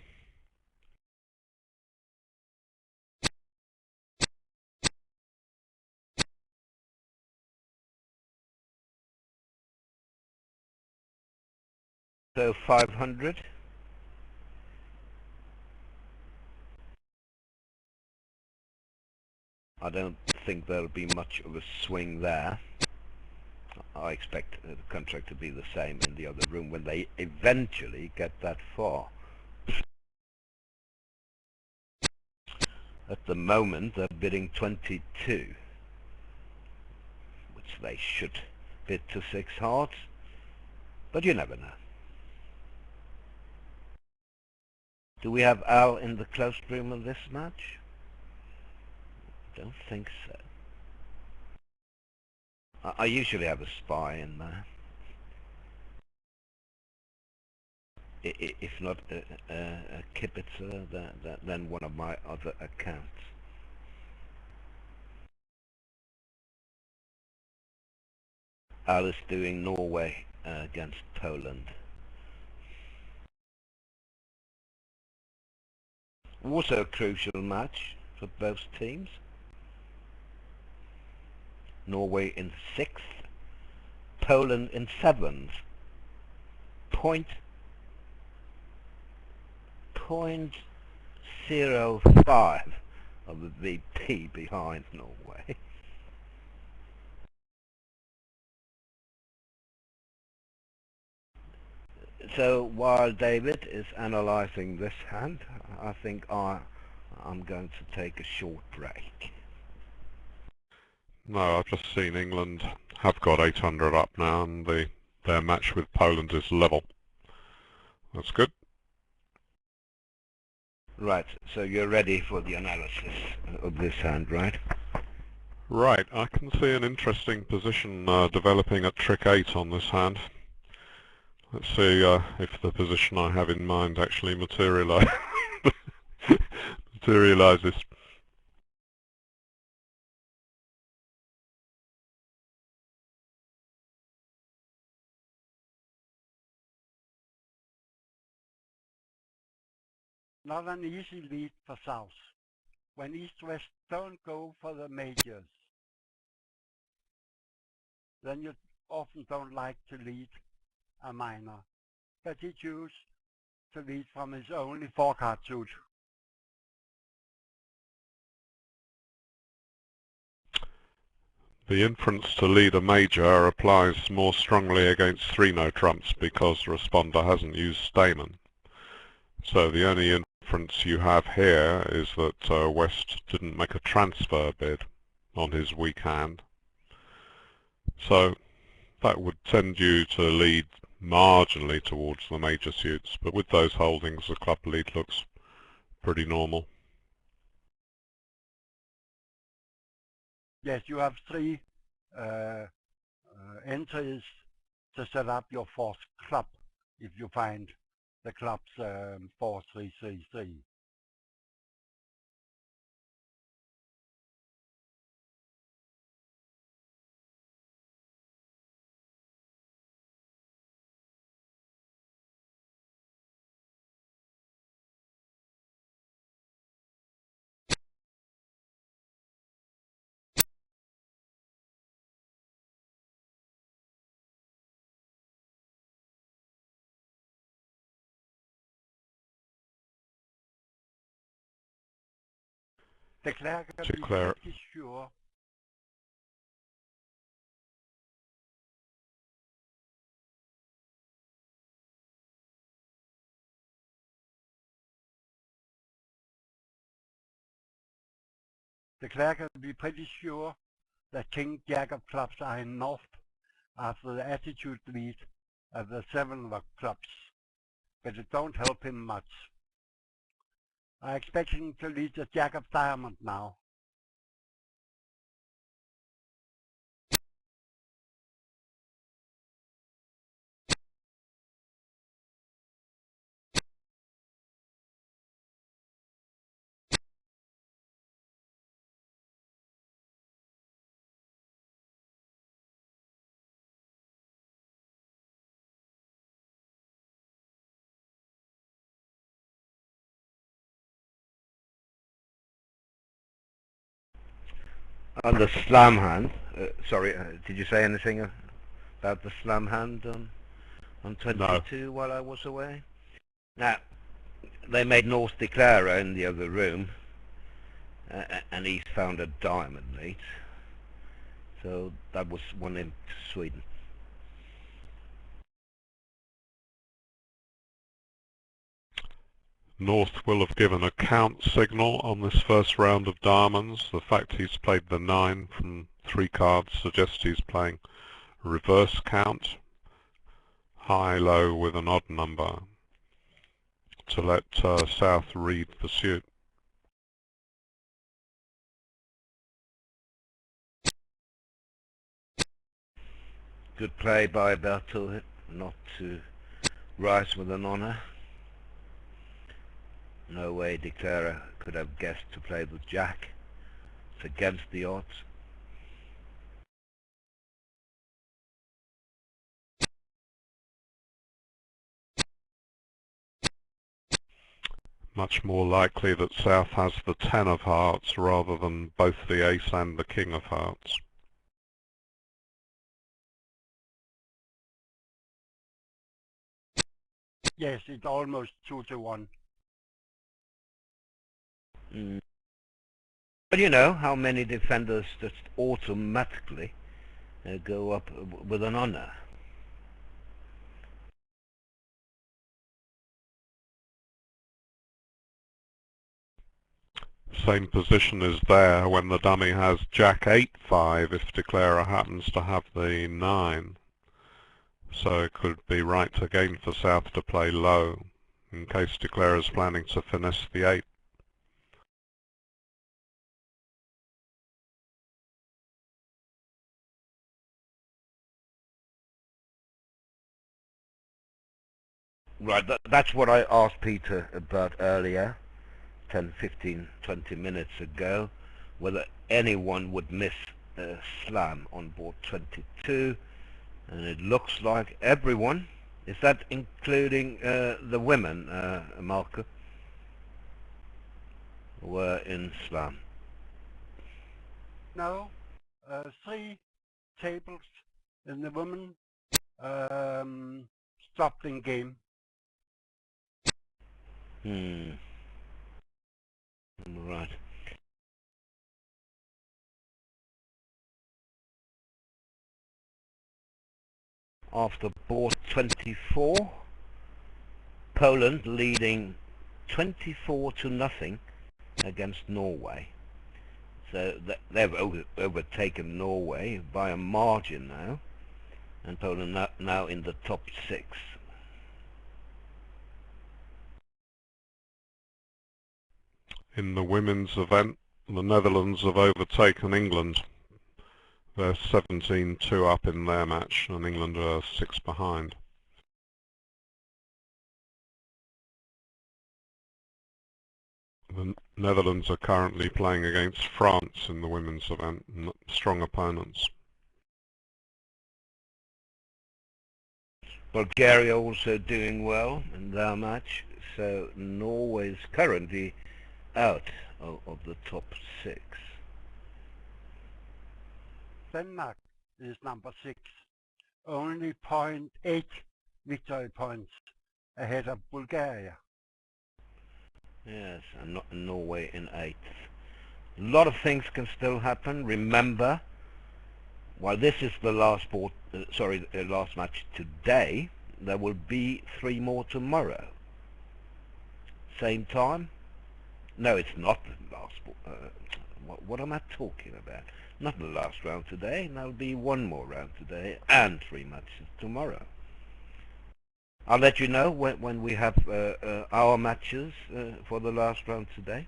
So 500. I don't think there'll be much of a swing there. I expect the contract to be the same in the other room when they eventually get that far. At the moment they're bidding 22, which hearts. They should bid to 6 hearts, but you never know. Do we have Al in the closed room in this match? Don't think so. I usually have a spy in there. If not a Kibitzer, then one of my other accounts. Al is doing Norway against Poland. Also a crucial match for both teams. Norway in 6th, Poland in 7th. .05 of the VP behind Norway. So while David is analysing this hand, I think I'm going to take a short break. No, I've just seen England have got 800 up now, and their match with Poland is level. That's good. Right, so you're ready for the analysis of this hand, right? Right, I can see an interesting position developing at trick 8 on this hand. Let's see if the position I have in mind actually materializes. Not an easy lead for South, when East-West don't go for the majors. Then you often don't like to lead a minor, but he chose to lead from his only 4-card suit. The inference to lead a major applies more strongly against 3-no trumps because the responder hasn't used Stayman. So the only inference you have here is that West didn't make a transfer bid on his weak hand. So that would tend you to lead marginally towards the major suits, but with those holdings the club lead looks pretty normal. Yes, you have 3 entries to set up your 4th club if you find the club's 4, 3, 3, 3. Declare can be pretty sure that King Jack of clubs are in North after the attitude lead of the 7 of clubs, but it don't help him much. I expect him to lead the Jack of diamond now. On the slam hand, did you say anything about the slam hand on 22 while I was away? Now, they made North declare in the other room, and East found a diamond lead, so that was 1 in to Sweden. North will have given a count signal on this first round of diamonds. The fact he's played the 9 from 3 cards suggest he's playing reverse count, high-low with an odd number, to let South read the suit. Good play by Bertel, not to rise with an honour. No way Declarer could have guessed to play the Jack. It's against the odds. Much more likely that South has the 10 of hearts rather than both the ace and the king of hearts. Yes, it's almost 2-1. But you know how many defenders just automatically go up with an honour. Same position is there when the dummy has Jack 8-5 if Declarer happens to have the 9. So it could be right again for South to play low, in case Declarer is planning to finesse the 8. Right, that's what I asked Peter about earlier, 10, 15, 20 minutes ago, whether anyone would miss a slam on board 22, and it looks like everyone. Is that including the women, Marco, were in slam? No, 3 tables in the women stopped in game. Right. After board 24, Poland leading 24-0 against Norway. So they've overtaken Norway by a margin now, and Poland now in the top 6. In the women's event, the Netherlands have overtaken England. They're 17-2 up in their match, and England are 6 behind. The Netherlands are currently playing against France in the women's event, strong opponents. Bulgaria also doing well in their match, so Norway's currently out of the top 6. Denmark is number 6, only 0.8 victory points ahead of Bulgaria. Yes, and Norway in 8th. A lot of things can still happen. Remember, while this is the last last match today, there will be 3 more tomorrow. Same time? No, it's not the last. What am I talking about? Not the last round today. There'll be 1 more round today and 3 matches tomorrow. I'll let you know when we have our matches for the last round today.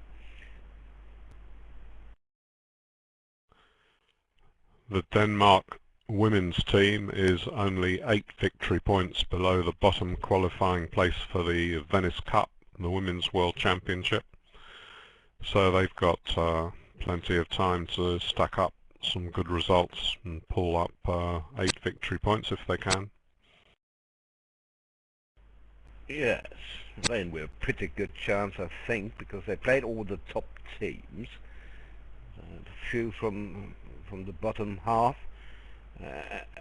The Denmark women's team is only 8 victory points below the bottom qualifying place for the Venice Cup, the Women's World Championship. So they've got plenty of time to stack up some good results and pull up 8 victory points if they can. Yes, then we're a pretty good chance, I think, because they played all the top teams. A few from the bottom half,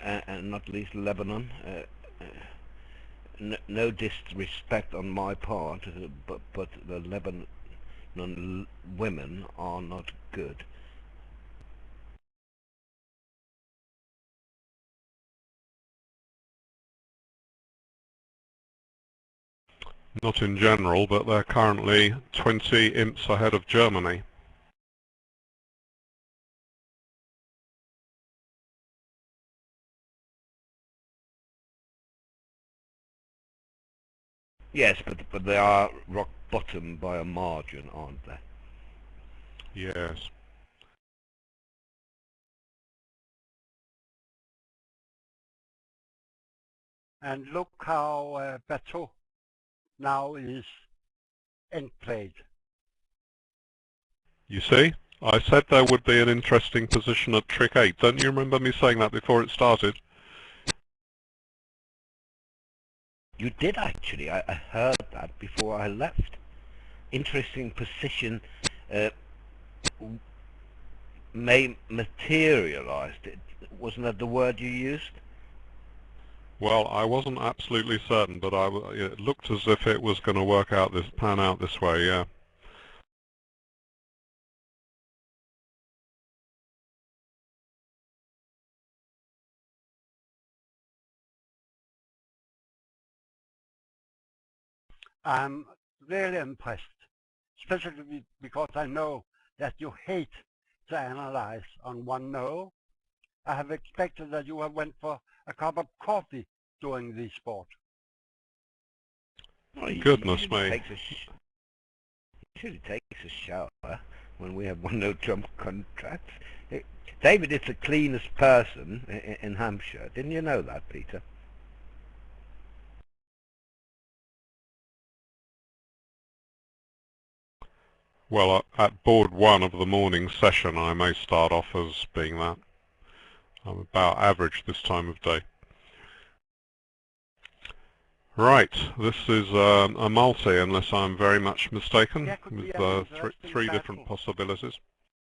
and not least Lebanon. No disrespect on my part, but the Lebanon women are not good. Not in general, but they're currently 20 imps ahead of Germany. Yes, but they are rock bottom by a margin, aren't they? Yes. And look how Bateau now is end played. You see? I said there would be an interesting position at trick 8. Don't you remember me saying that before it started? You did actually. I heard that before I left. Interesting position may materialize. Wasn't that the word you used? Well, I wasn't absolutely certain, but it looked as if it was going to pan out this way, yeah. I'm really impressed, especially because I know that you hate to analyze on one no. I have expected that you have went for a cup of coffee during the sport. Well, Goodness me. Usually takes a shower when we have one no trump contracts. David is the cleanest person in Hampshire. Didn't you know that, Peter? Well, at board 1 of the morning session, I may start off as being that. I'm about average this time of day. Right, this is a multi, unless I'm very much mistaken, with three different possibilities.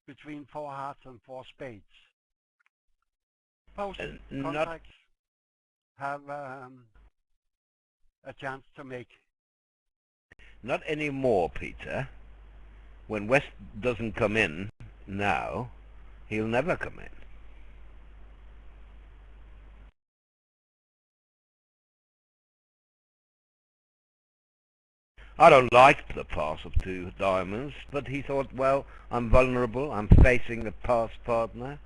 Between 4 hearts and 4 spades. Both contracts have a chance to make. Not anymore, Peter. When West doesn't come in now, he'll never come in. I don't like the pass of 2 diamonds, but he thought, well, I'm vulnerable, I'm facing a pass partner.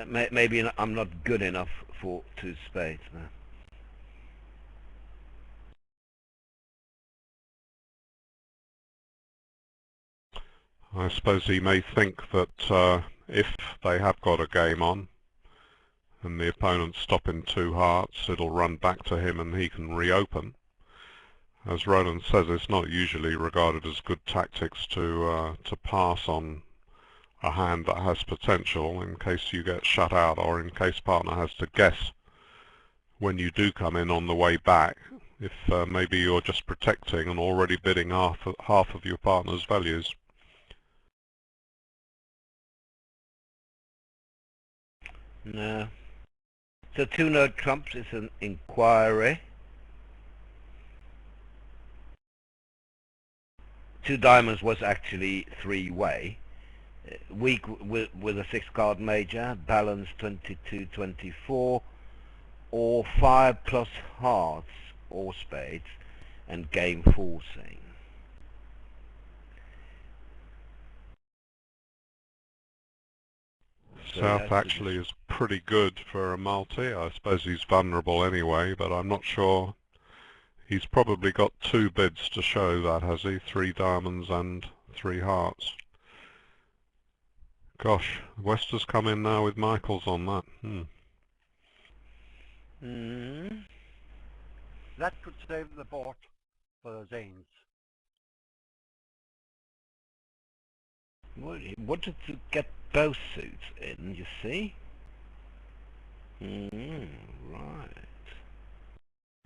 Maybe I'm not good enough for 2 spades now. I suppose he may think that if they have got a game on and the opponent's stopping 2 hearts, it'll run back to him and he can reopen. As Roland says, it's not usually regarded as good tactics to pass on a hand that has potential in case you get shut out, or in case partner has to guess when you do come in on the way back, if maybe you're just protecting and already bidding half of your partner's values. No. So 2 no trumps is an inquiry. 2 diamonds was actually 3-way. Weak with a 6-card major, balance 22-24, or 5 plus hearts or spades, and game forcing. South actually is pretty good for a multi. I suppose he's vulnerable anyway, but I'm not sure. He's probably got 2 bids to show that, has he? 3 diamonds and 3 hearts. Gosh, West has come in now with Michaels on that. That could save the board for the Danes. Well, he wanted to get both suits in, you see? Right.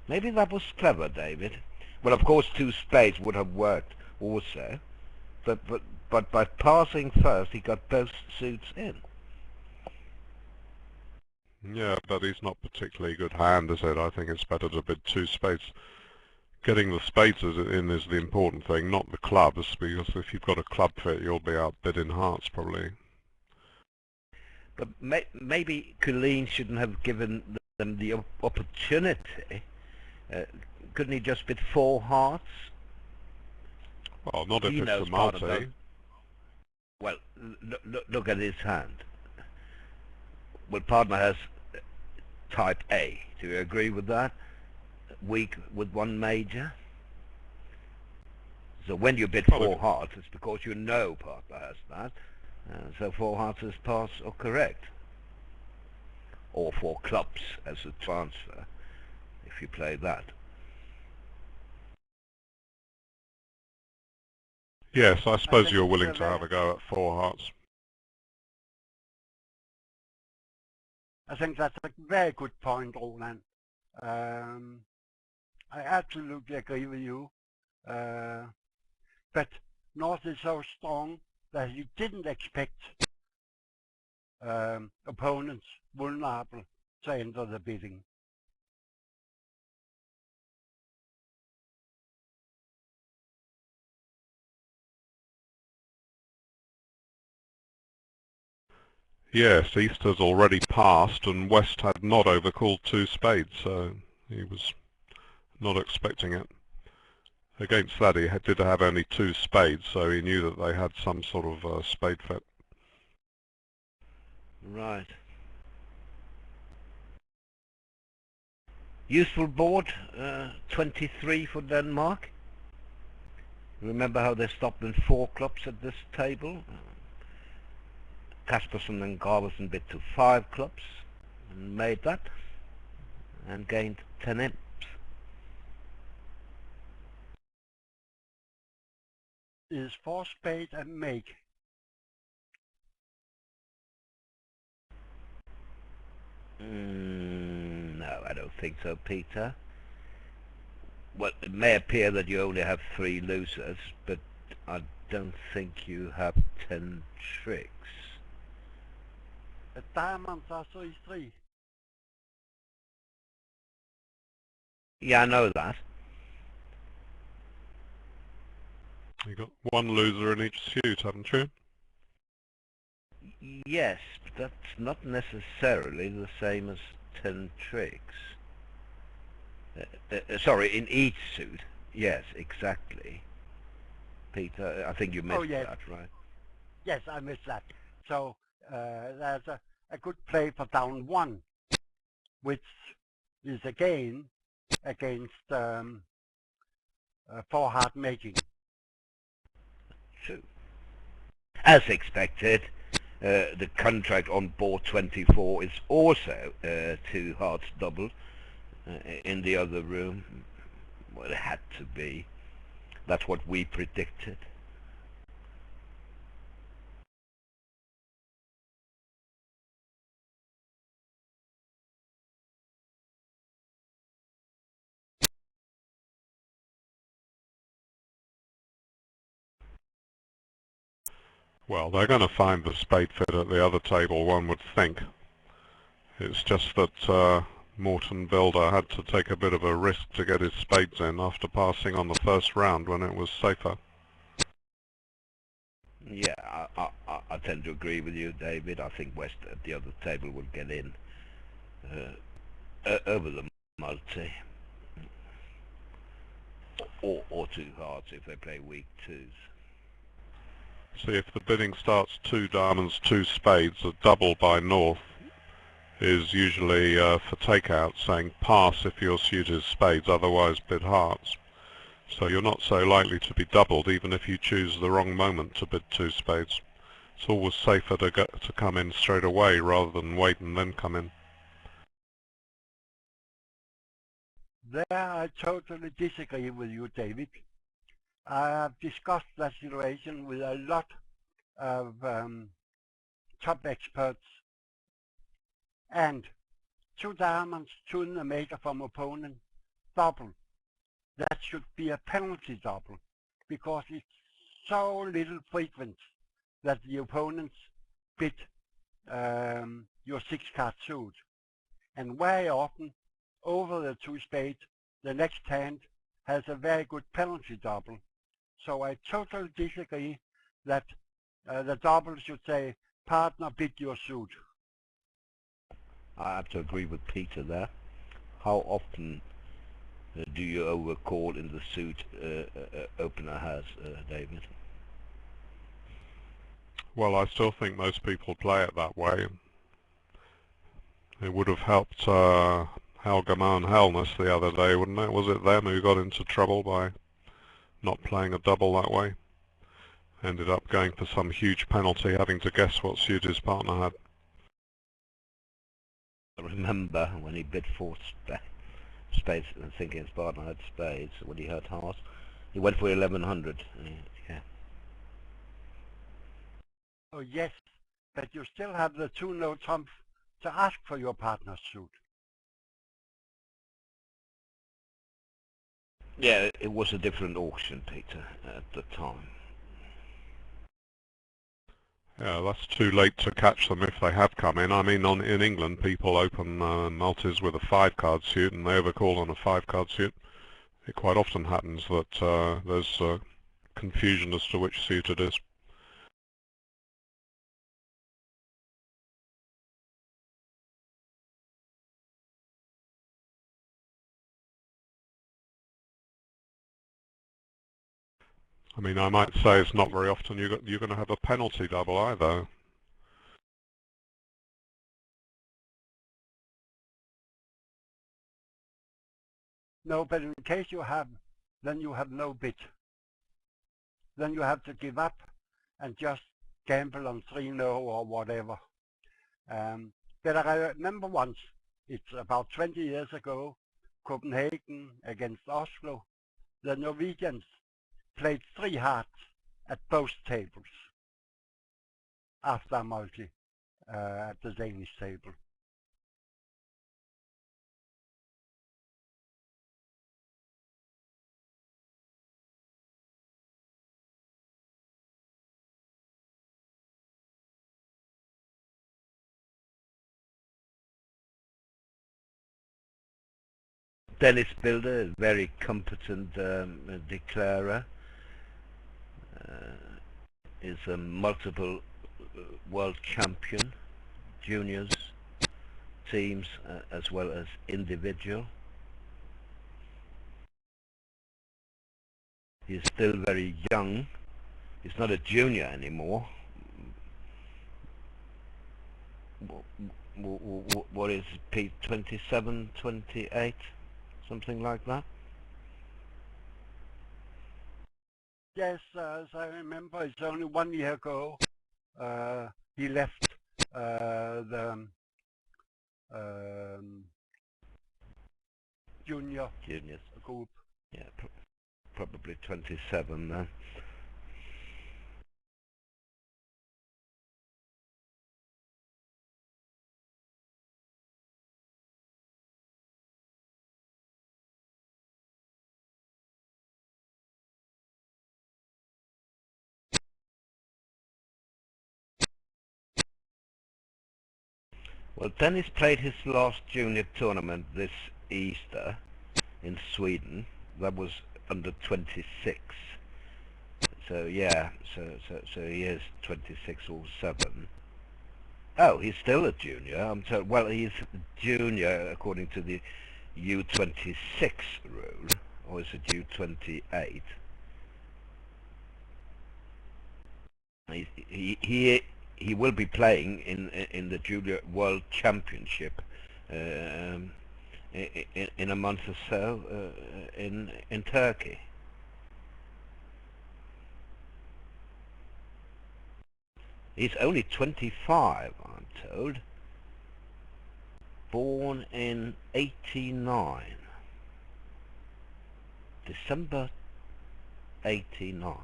Maybe that was clever, David. Well, of course, 2 spades would have worked also, but by passing first, he got both suits in. Yeah, but he's not particularly good hand, is it? I think it's better to bid 2 spades. Getting the spades in is the important thing, not the clubs, because if you've got a club fit, you'll be outbid in hearts, probably. But maybe Colleen shouldn't have given them the opportunity. Couldn't he just bid 4 hearts? Well, not if it's a multi. Well, look at his hand. Well, partner has type A. Do you agree with that? Weak with 1 major. So when you bid Probably. 4 hearts, it's because you know partner has that. So 4 hearts is pass or correct. Or 4 clubs as a transfer, if you play that. Yes, I suppose think you're it's willing a to have a go at 4 hearts. I think that's a very good point, Roland. I absolutely agree with you. But North is so strong that you didn't expect opponents vulnerable to enter the bidding. Yes, East has already passed and West had not overcalled 2 spades, so he was not expecting it. Against that he did have only 2 spades, so he knew that they had some sort of spade fit. Right. Useful board, 23 for Denmark. Remember how they stopped in 4 clubs at this table? Kaspersen and Garberson bid to 5 clubs and made that and gained 10 imps. Is 4 spade a make? No, I don't think so, Peter. Well, it may appear that you only have 3 losers, but I don't think you have 10 tricks. The diamonds are 3-3. Yeah, I know that. You got 1 loser in each suit, haven't you? Yes, but that's not necessarily the same as 10 tricks. Sorry, in each suit. Yes, exactly. Peter, I think you missed that, right? Yes, I missed that. So there's a good play for down 1, which is again against 4 hard making. True. As expected, the contract on board 24 is also 2 hearts doubled in the other room. Well, it had to be. That's what we predicted. Well, they're going to find the spade fit at the other table, one would think. It's just that Morton Builder had to take a bit of a risk to get his spades in after passing on the first round when it was safer. Yeah, I tend to agree with you, David. I think West at the other table will get in over the multi. Or 2 hearts if they play weak 2s. See, if the bidding starts 2 diamonds, 2 spades, a double by North is usually for takeout, saying pass if your suit is spades, otherwise bid hearts. So you're not so likely to be doubled even if you choose the wrong moment to bid 2 spades. It's always safer to come in straight away rather than wait and then come in. There I totally disagree with you, David. I have discussed that situation with a lot of top experts, and 2 diamonds, 2 in the maker from opponent, double. That should be a penalty double, because it's so little frequent that the opponents bid your 6-card suit. And very often, over the 2 spades, the next hand has a very good penalty double. So I totally disagree that the double should say, partner, bid your suit. I have to agree with Peter there. How often do you overcall in the suit opener has, David? Well, I still think most people play it that way. It would have helped Helgeman Helness the other day, wouldn't it? Was it them who got into trouble by not playing a double that way. Ended up going for some huge penalty, having to guess what suit his partner had. I remember when he bid for spades and thinking his partner had spades when he had hearts. He went for 1100. Yeah. Oh yes, but you still have the two-no trump to ask for your partner's suit. Yeah, it was a different auction, Peter, at the time. Yeah, that's too late to catch them if they have come in. I mean, in England, people open multis with a 5-card suit and they overcall on a 5-card suit. It quite often happens that there's confusion as to which suit it is. I mean, I might say it's not very often you're going to have a penalty double either. No, but in case you have, then you have no bid. Then you have to give up and just gamble on 3-no or whatever. But I remember once, it's about 20 years ago, Copenhagen against Oslo, the Norwegians played 3 hearts at both tables after a multi at the Danish table. Dennis Bilder, a very competent declarer, is a multiple world champion, juniors, teams, as well as individual. He's still very young. He's not a junior anymore. What is Pete, 27, 28, something like that? Yes, as I remember, it's only 1 year ago he left the juniors group. Yeah, probably 27 then. Well, Dennis played his last junior tournament this Easter in Sweden. That was under 26. So yeah, so he is 26 or 7. Oh, he's still a junior. I'm told. Well, he's junior according to the U26 rule, or is it U28? He will be playing in the Junior World Championship in a month or so in Turkey. He's only 25, I'm told. Born in 89. December 89.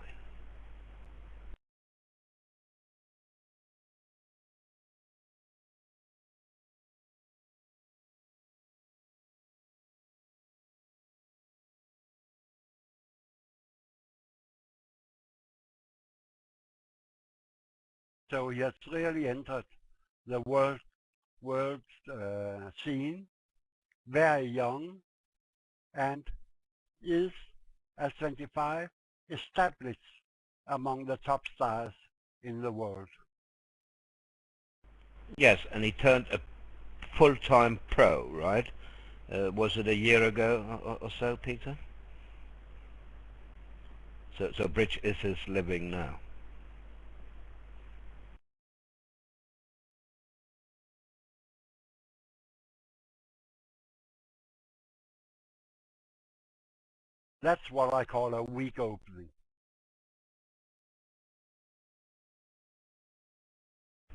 So he has really entered the world scene very young and is, as 25, established among the top stars in the world. Yes, and he turned a full-time pro, right? Was it a year ago or so, Peter? So bridge is his living now. That's what I call a weak opening.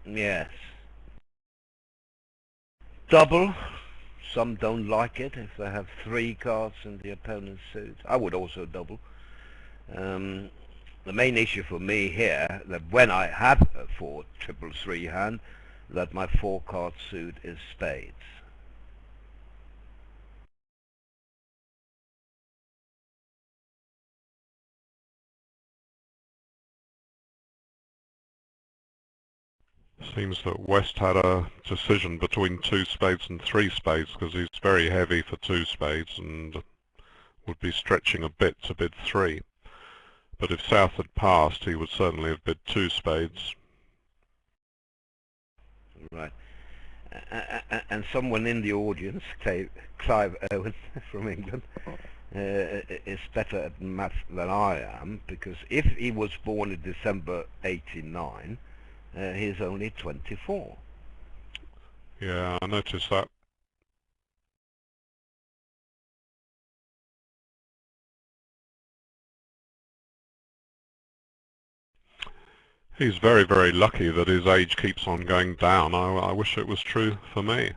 Yes. Double. Some don't like it if they have 3 cards in the opponent's suit. I would also double. The main issue for me here, that when I have a 4-3-3 hand, that my 4-card suit is spades. Seems that West had a decision between 2 spades and 3 spades, because he's very heavy for 2 spades and would be stretching a bit to bid 3. But if South had passed, he would certainly have bid 2 spades. Right. And someone in the audience, Clive Owen from England, is better at maths than I am, because if he was born in December 89, he's only 24. Yeah, I noticed that. He's very, very lucky that his age keeps on going down. I wish it was true for me.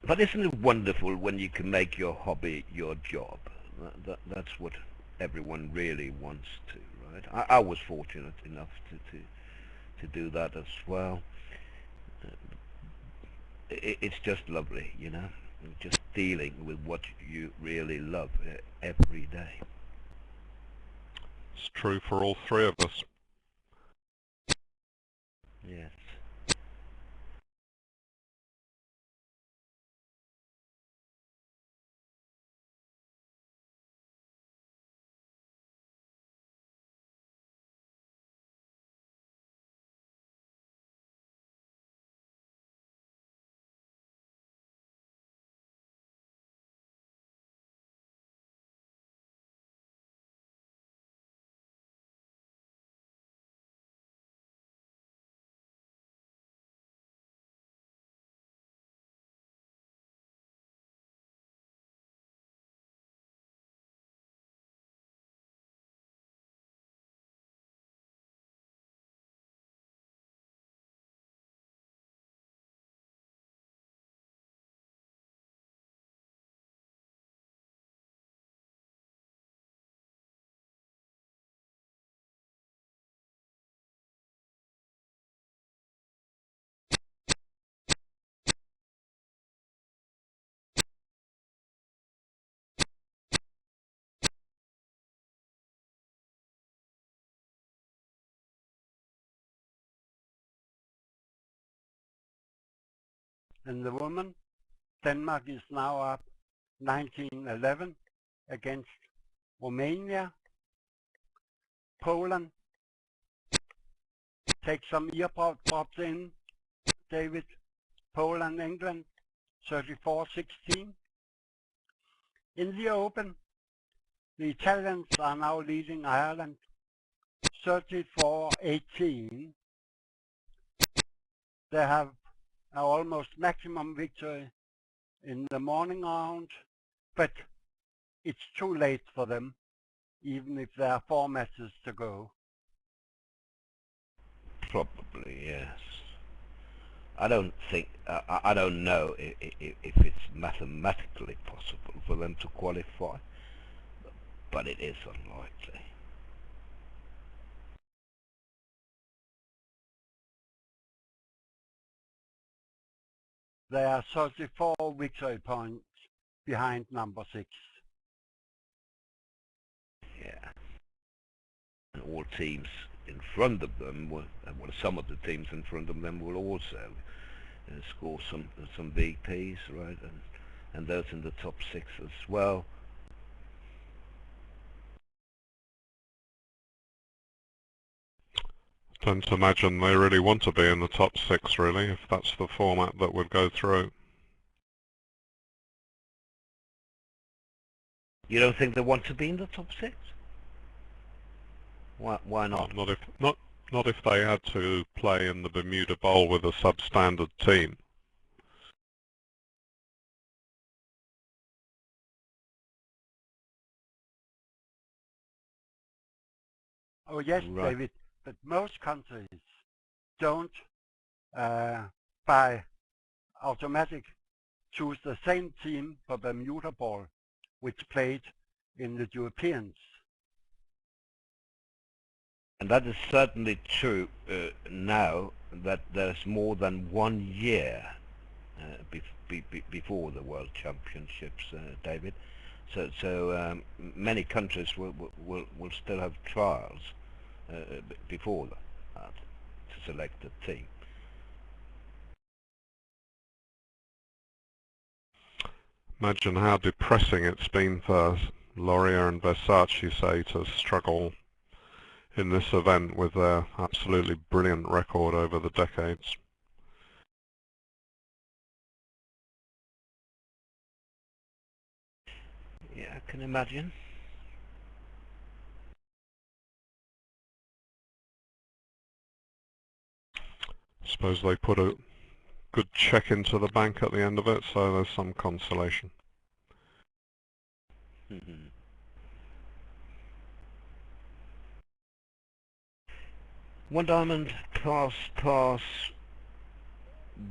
But isn't it wonderful when you can make your hobby your job? That's what everyone really wants to, right? I was fortunate enough to do that as well. It's just lovely, you know, just dealing with what you really love every day. It's true for all 3 of us. Yes. And the woman, Denmark is now up 19-11 against Romania. Poland, take some earpods in, David. Poland, England, 34-16. In the Open, the Italians are now leading Ireland 34-18. They have an almost maximum victory in the morning round, but it's too late for them, even if there are 4 matches to go. Probably, yes. I don't think, I don't know if it's mathematically possible for them to qualify, but it is unlikely. They are 34 victory points behind number 6. Yeah. And all teams in front of them, well, some of the teams in front of them will also score some VPs, right? And those in the top 6 as well. Don't imagine they really want to be in the top 6, really, if that's the format that would go through. You don't think they want to be in the top 6? Why not? Not if they had to play in the Bermuda Bowl with a substandard team. Oh yes, Right. David, but most countries don't by automatic choose the same team for Bermuda Ball which played in the Europeans. And that is certainly true now that there's more than 1 year before the World Championships, David. So many countries will still have trials before that to select a team. Imagine how depressing it's been for Laurier and Versace, say, to struggle in this event with their absolutely brilliant record over the decades. Yeah, I can imagine. Suppose they put a good check into the bank at the end of it, so there's some consolation. One diamond, pass,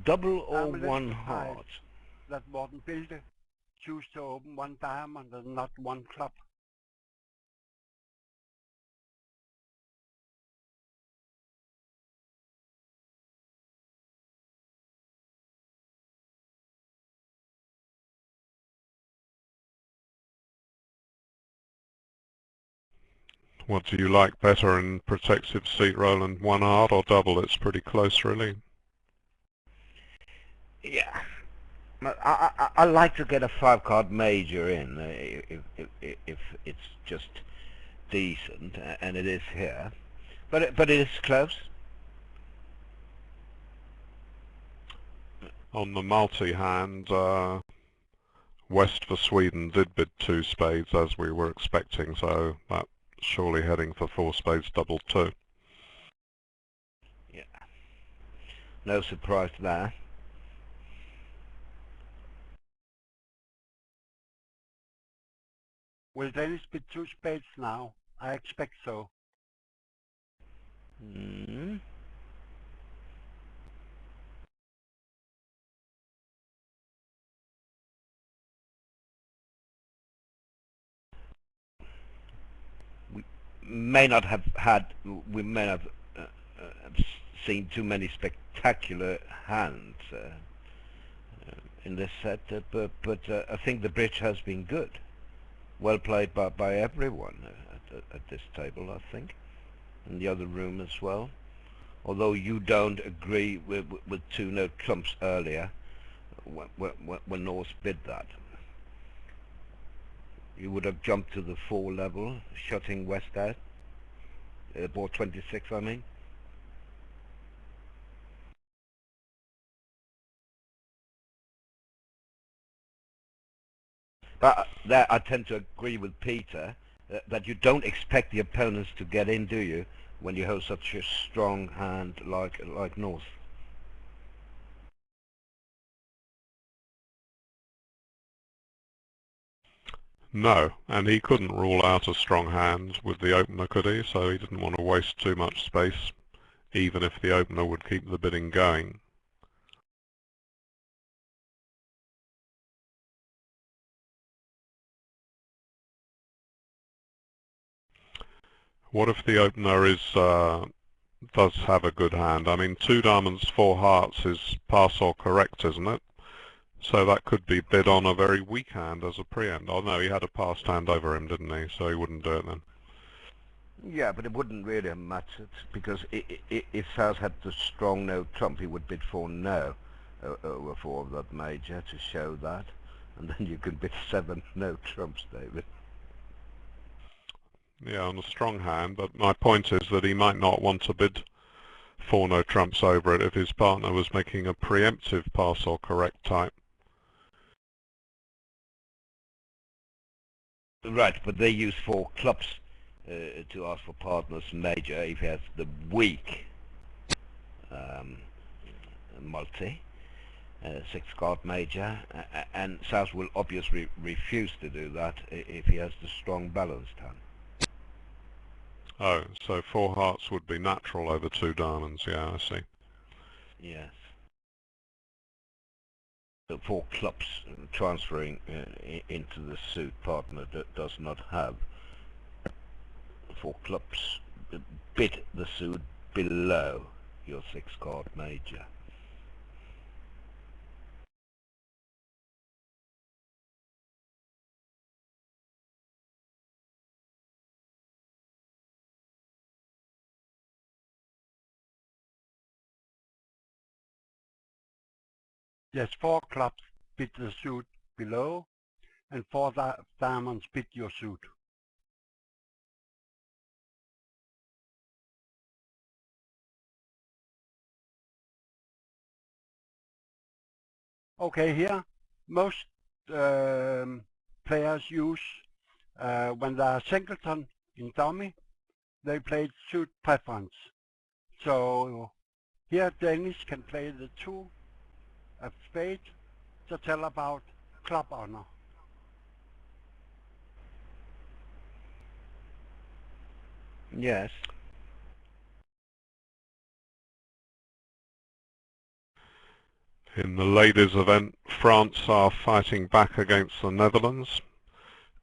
double or one heart? That Morten Bilde choose to open one diamond and not one club. What do you like better in protective seat, Roland? One heart or double? It's pretty close, really. Yeah. I like to get a 5-card major in if it's just decent, and it is here, but it is close. On the multi-hand, West for Sweden did bid 2 spades as we were expecting, so that's surely heading for 4 spades double 2. Yeah. No surprise there. Will Dennis bid 2 spades now? I expect so. Mm. We may not have seen too many spectacular hands in this set, but I think the bridge has been good. Well played by everyone at this table, I think, in the other room as well. Although you don't agree with 2 no trumps earlier when Norse bid that. You would have jumped to the 4 level, shutting West out. Board 26, I mean. But there I tend to agree with Peter that you don't expect the opponents to get in, do you, when you hold such a strong hand like North? No, and he couldn't rule out a strong hand with the opener, could he? So he didn't want to waste too much space, even if the opener would keep the bidding going. What if the opener does have a good hand? I mean, 2 diamonds, 4 hearts is pass or correct, isn't it? So that could be bid on a very weak hand as a preempt. Oh no, he had a passed hand over him, didn't he? So he wouldn't do it then. Yeah, but it wouldn't really have mattered, because if South had the strong no trump, he would bid for no over 4 of that major to show that, and then you could bid 7 no trumps, David. Yeah, on a strong hand, but my point is that he might not want to bid 4 no trumps over it if his partner was making a preemptive pass or correct type. Right, but they use 4 clubs to ask for partners major if he has the weak multi, six card major, and South will obviously refuse to do that if he has the strong balanced hand. Oh, so four hearts would be natural over two diamonds, yeah, I see. Yes. So four clubs transferring into the suit partner that does not have. Four clubs bid the suit below your six card major. Yes, four clubs bid the suit below, and four diamonds bid your suit. Okay, here, most players use, when there are singleton in dummy, they play suit preference. So here Danish can play the two of spade to tell about club honor. Yes. In the ladies' event, France are fighting back against the Netherlands.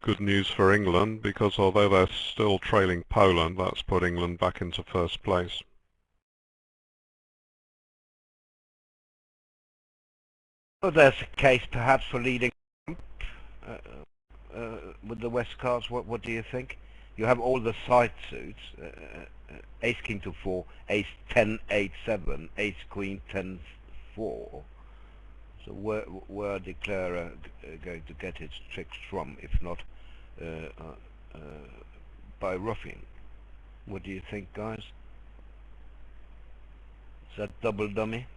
Good news for England, because although they're still trailing Poland, that's put England back into first place. Well, there's a case perhaps for leading with the West cards. What do you think? You have all the side suits, ace king to 4, ace 10 8 7, ace queen 10 4. So where declarer going to get its tricks from, if not by roughing? What do you think, guys? Is that double dummy?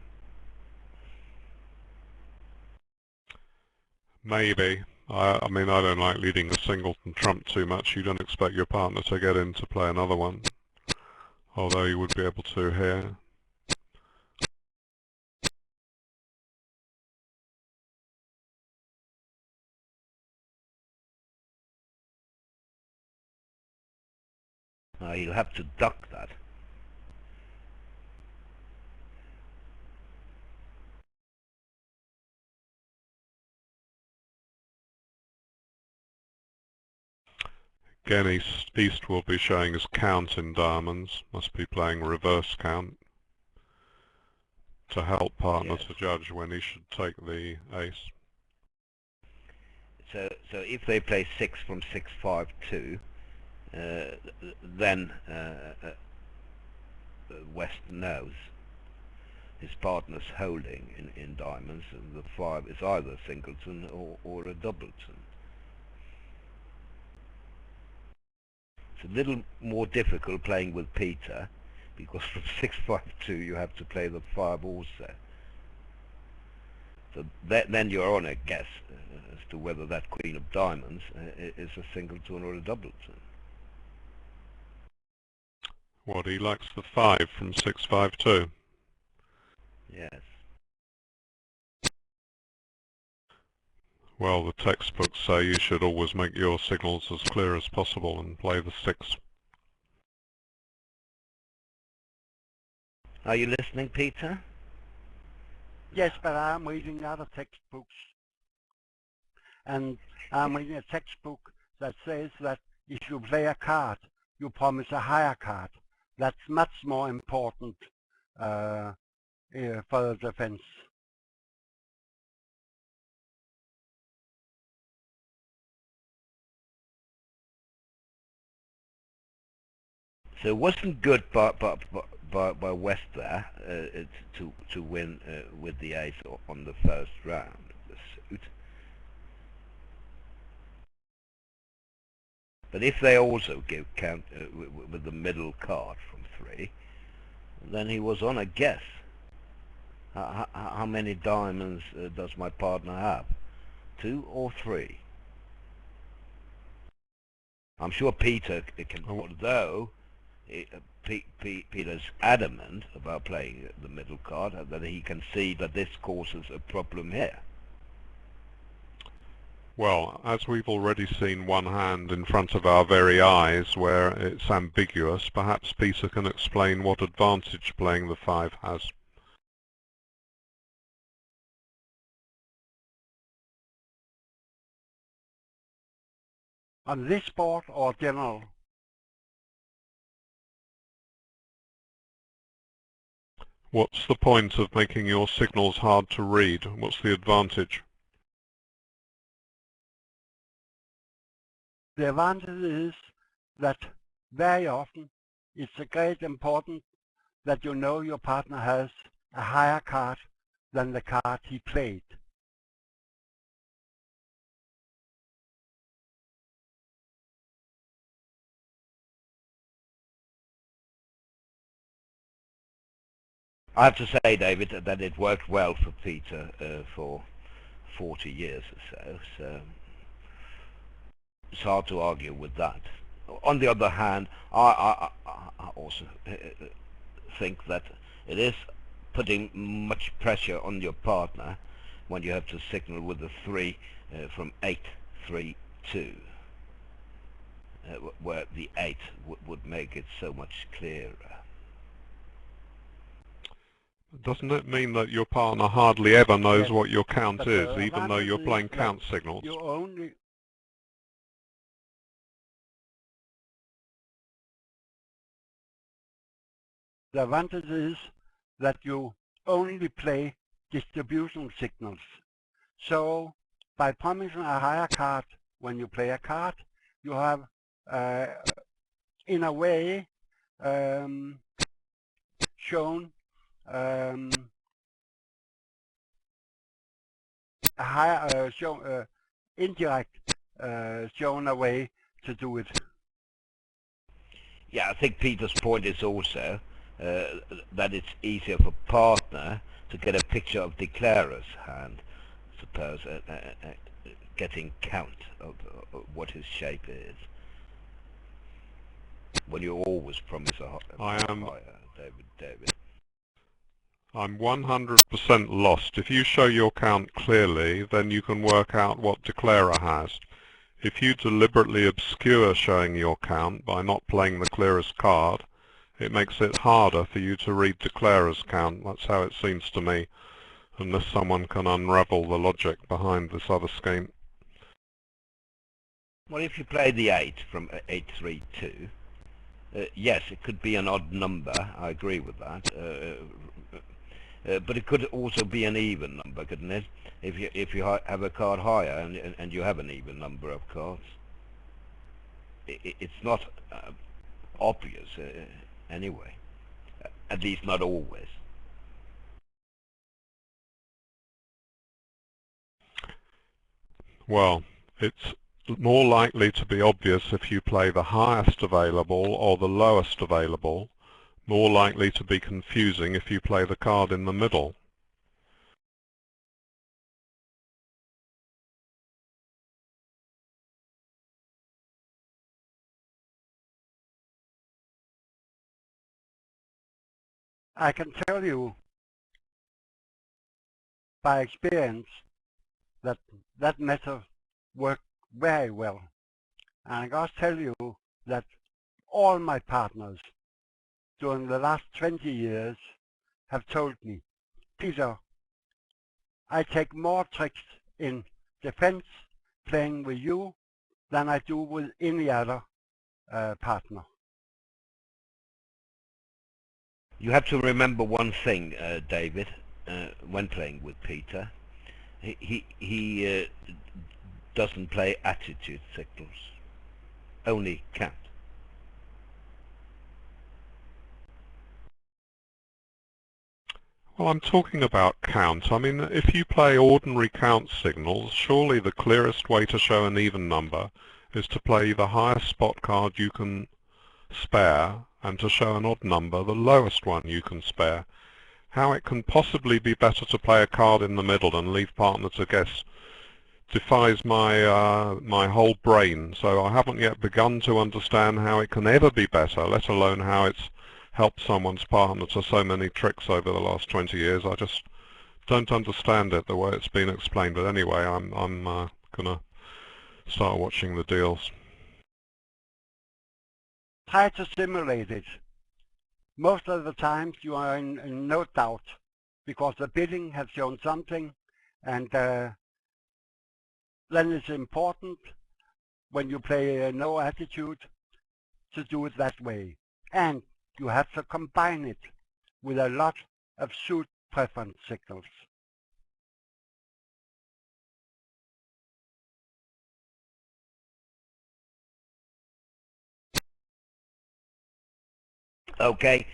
Maybe. I mean, I don't like leading a singleton trump too much. You don't expect your partner to get in to play another one, although you would be able to here. You'll have to duck that. Again, East will be showing his count in diamonds. Must be playing reverse count to help partner Yes. to judge when he should take the ace. So if they play 6 from 6 5 2, then West knows his partner's holding in diamonds, and the 5 is either a singleton or a doubleton. It's a little more difficult playing with Peter, because from 6 5 2 you have to play the 5 also. So then you're on a guess as to whether that queen of diamonds is a singleton or a doubleton. What, he likes the 5 from 6 5 2? Yes. Well, the textbooks say you should always make your signals as clear as possible and play the 6. Are you listening, Peter? Yes, but I'm reading other textbooks, and I'm reading a textbook that says that if you play a card, you promise a higher card. That's much more important for the defense. So it wasn't good by West there to win with the ace on the first round of the suit. But if they also give count with the middle card from 3, then he was on a guess. How many diamonds does my partner have? 2 or 3? I'm sure Peter can, although Peter's adamant about playing the middle card, that he can see that this causes a problem here. Well, as we've already seen one hand in front of our very eyes where it's ambiguous, perhaps Peter can explain what advantage playing the 5 has. On this board or general? What's the point of making your signals hard to read? What's the advantage? The advantage is that very often it's a great important that you know your partner has a higher card than the card he played. I have to say, David, that it worked well for Peter for 40 years or so, so it's hard to argue with that. On the other hand, I also think that it is putting much pressure on your partner when you have to signal with a 3 from 8-3-2, where the 8 would make it so much clearer. Doesn't it mean that your partner hardly ever knows Yes, what your count but is, the even though you're advantage playing is that count signals? You only The advantage is that you only play distribution signals. So by promising a higher card when you play a card, you have, in a way, shown a higher, indirect, shown a way to do it. Yeah, I think Peter's point is also that it's easier for partner to get a picture of declarer's hand, suppose, getting count of what his shape is. When you always promise a higher, David. I'm 100% lost. If you show your count clearly, then you can work out what declarer has. If you deliberately obscure showing your count by not playing the clearest card, it makes it harder for you to read declarer's count. That's how it seems to me, unless someone can unravel the logic behind this other scheme. Well, if you play the 8 from 8-3-2, yes, it could be an odd number, I agree with that, but it could also be an even number, couldn't it? If you have a card higher and you have an even number of cards, it's not obvious anyway, at least not always. Well, it's more likely to be obvious if you play the highest available or the lowest available, more likely to be confusing if you play the card in the middle. I can tell you by experience that that method worked very well. And I gotta tell you that all my partners during the last 20 years have told me, Peter, I take more tricks in defense playing with you than I do with any other partner. You have to remember one thing, David, when playing with Peter. He doesn't play attitude signals, only count. Well, I'm talking about count. I mean, if you play ordinary count signals, surely the clearest way to show an even number is to play the highest spot card you can spare, and to show an odd number, the lowest one you can spare. How it can possibly be better to play a card in the middle and leave partner to guess defies my whole brain. So I haven't yet begun to understand how it can ever be better, let alone how it's helped someone's partner to so many tricks over the last 20 years. I just don't understand it the way it's been explained. But anyway, I'm gonna start watching the deals. Try to simulate it. Most of the times you are in no doubt because the bidding has shown something, and then it's important when you play no attitude to do it that way. And you have to combine it with a lot of suit preference signals. Okay,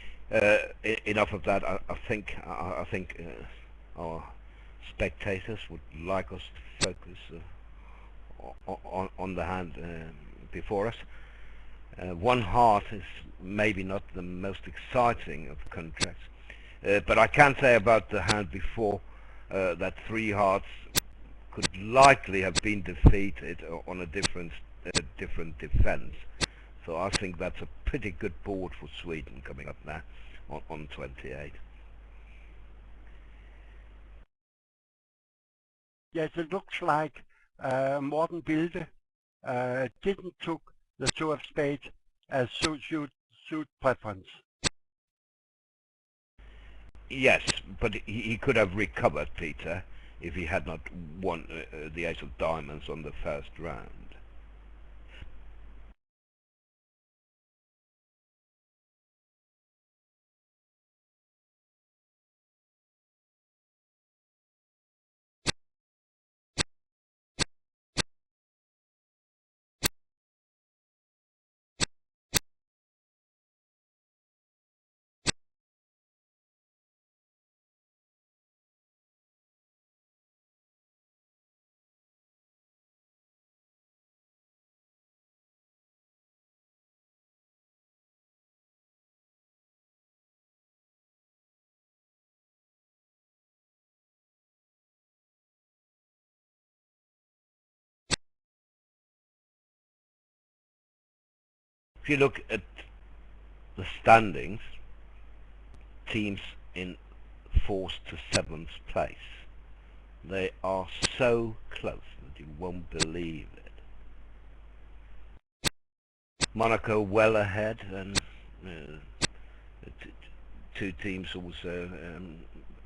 enough of that. I think our spectators would like us to focus on the hand before us. One heart is maybe not the most exciting of contracts, but I can say about the hand before that 3 hearts could likely have been defeated on a different defense. So I think that's a pretty good board for Sweden coming up now on 28. Yes, it looks like Morten Bilde didn't took the 2 of spades as suit preference. Yes, but he could have recovered, Peter, if he had not won the ace of diamonds on the first round. If you look at the standings, teams in 4th to 7th place, they are so close that you won't believe it. Monaco well ahead, and 2 teams also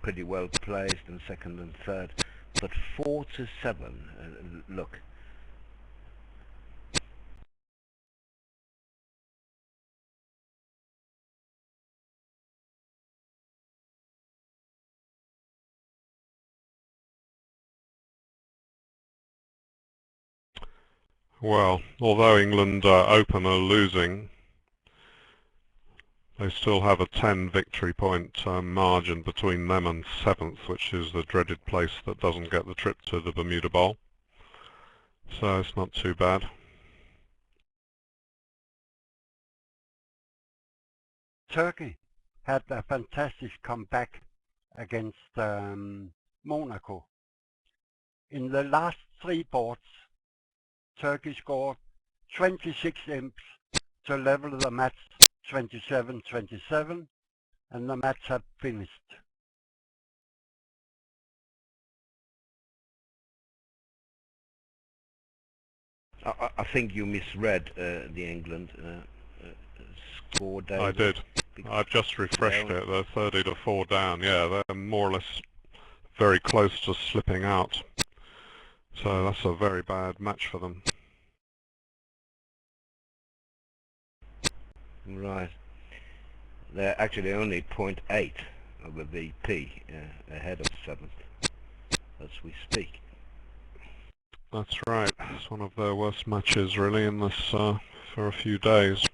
pretty well placed in 2nd and 3rd, but 4 to 7, look. Well, although England Open are losing, they still have a 10 victory point margin between them and 7th, which is the dreaded place that doesn't get the trip to the Bermuda Bowl. So it's not too bad. Turkey had a fantastic comeback against Monaco. In the last 3 boards, Turkey scored 26 imps to level the match 27-27, and the match had finished. I think you misread the England score, David. I did. I've just refreshed it. They're 30 to 4 down. Yeah, they're more or less very close to slipping out. So that's a very bad match for them. Right. They're actually only 0.8 of a VP ahead of 7th as we speak. That's right. It's one of their worst matches really in this for a few days.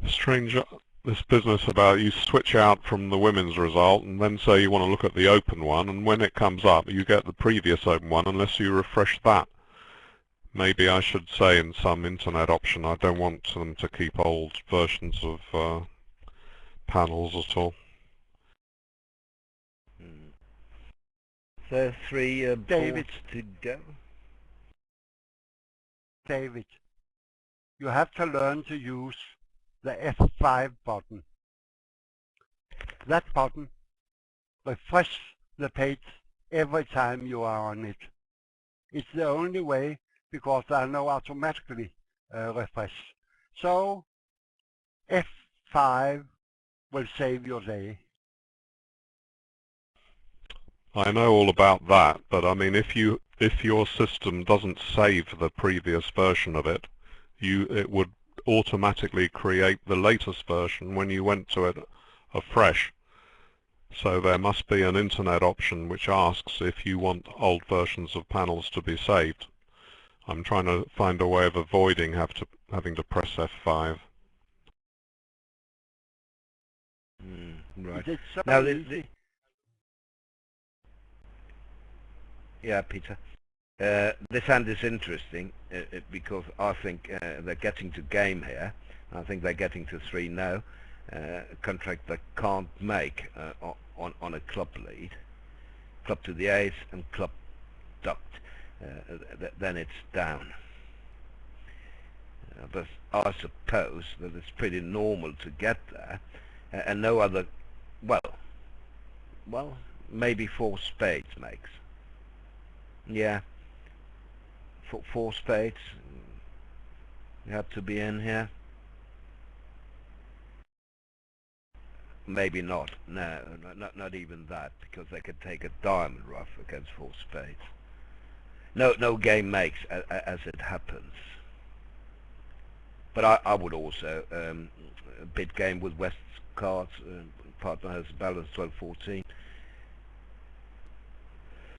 Strange this business about you switch out from the women's result and then say you want to look at the Open one, and when it comes up you get the previous Open one unless you refresh that. Maybe I should say in some internet option I don't want them to keep old versions of panels at all. So 3 David. boards to go. David, you have to learn to use the F5 button. That button refreshes the page every time you are on it. It's the only way, because there are no automatically refresh. So F5 will save your day. I know all about that, but I mean, if your system doesn't save the previous version of it, it would automatically create the latest version when you went to it afresh. So there must be an internet option which asks if you want old versions of panels to be saved. I'm trying to find a way of avoiding having to press F5. Right. It's so now easy. Yeah, Peter. This hand is interesting because I think they're getting to game here. I think they're getting to 3 now. A contract they can't make on a club lead. Club to the ace and club ducked. Then it's down. But I suppose that it's pretty normal to get there, and no other. Well, maybe 4 spades makes. Yeah, 4 spades. You have to be in here. Maybe not. No, not even that, because they could take a diamond rough against 4 spades. No game makes as it happens. But I would also bid game with West's cards. Partner has a balance 12-14.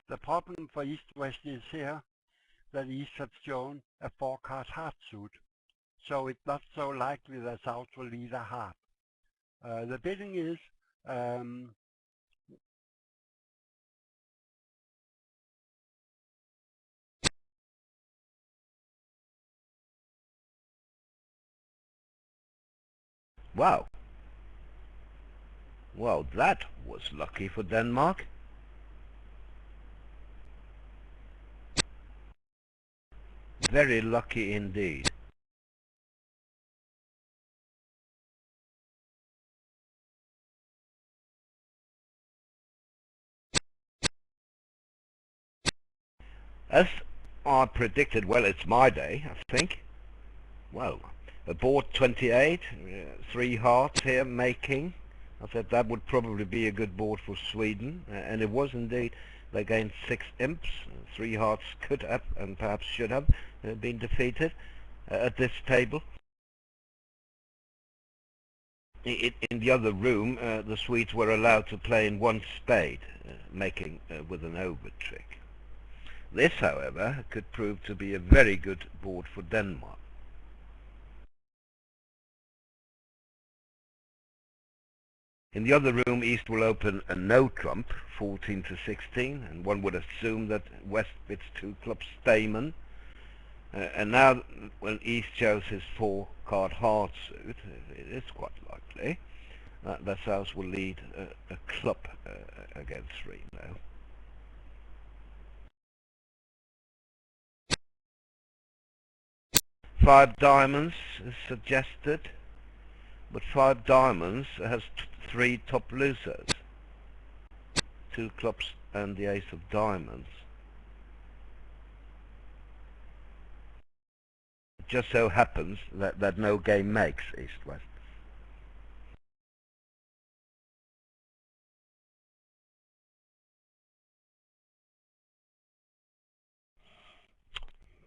The problem for East-West is here that East has shown a 4-card heart suit, so it's not so likely that South will lead a heart. The bidding is Wow. Well, that was lucky for Denmark. Very lucky indeed. As I predicted, well, it's my day, I think. Well, a board 28, 3 hearts here making. I said that would probably be a good board for Sweden, and it was indeed. They gained 6 imps. 3 hearts could have, and perhaps should have, been defeated at this table. In the other room, the Swedes were allowed to play in 1 spade, making with an over trick. This, however, could prove to be a very good board for Denmark. In the other room, East will open a no trump, 14-16, and one would assume that West bids 2 clubs Stamen. And now, when East shows his 4-card heart suit, it is quite likely that South will lead a club against 3 now. Five diamonds is suggested, but 5 diamonds has 3 top losers, 2 clubs and the ace of diamonds. It just so happens that no game makes East-West.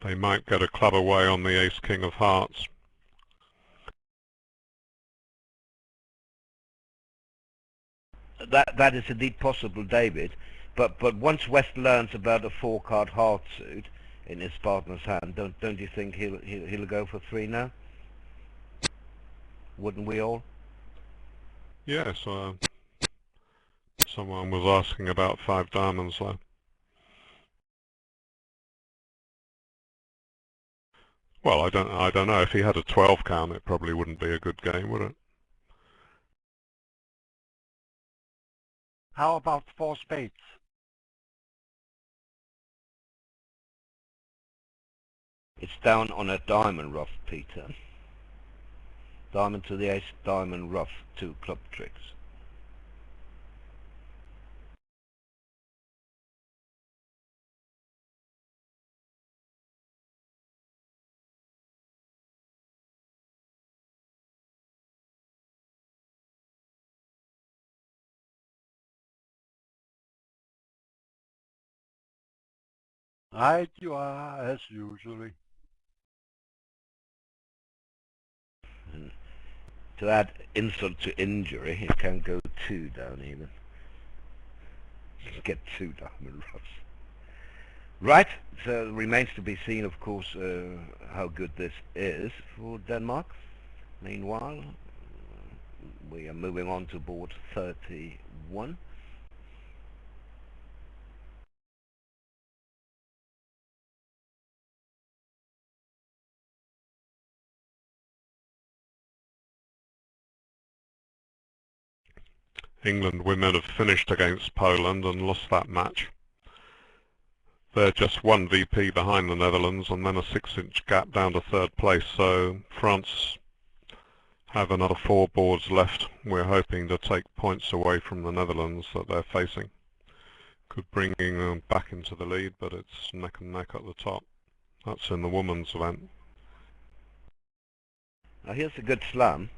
They might get a club away on the ace-king of hearts. That is indeed possible, David. But once West learns about a 4-card heart suit in his partner's hand, don't you think he'll go for 3 now? Wouldn't we all? Yes. Someone was asking about 5 diamonds there. Well, I don't know. If he had a 12 count, it probably wouldn't be a good game, would it? How about 4 spades? It's down on a diamond rough, Peter. Diamond to the ace, diamond rough, 2 club tricks. Right you are, as usually. And to add insult to injury, it can go 2 down even. Get 2 diamond roughs. Right, so it remains to be seen, of course, how good this is for Denmark. Meanwhile, we are moving on to board 31. England women have finished against Poland and lost that match. They're just 1 VP behind the Netherlands and then a 6-inch gap down to 3rd place, so France have another 4 boards left. We're hoping to take points away from the Netherlands that they're facing. Could bring England back into the lead, but it's neck and neck at the top. That's in the women's event. Now here's a good slam.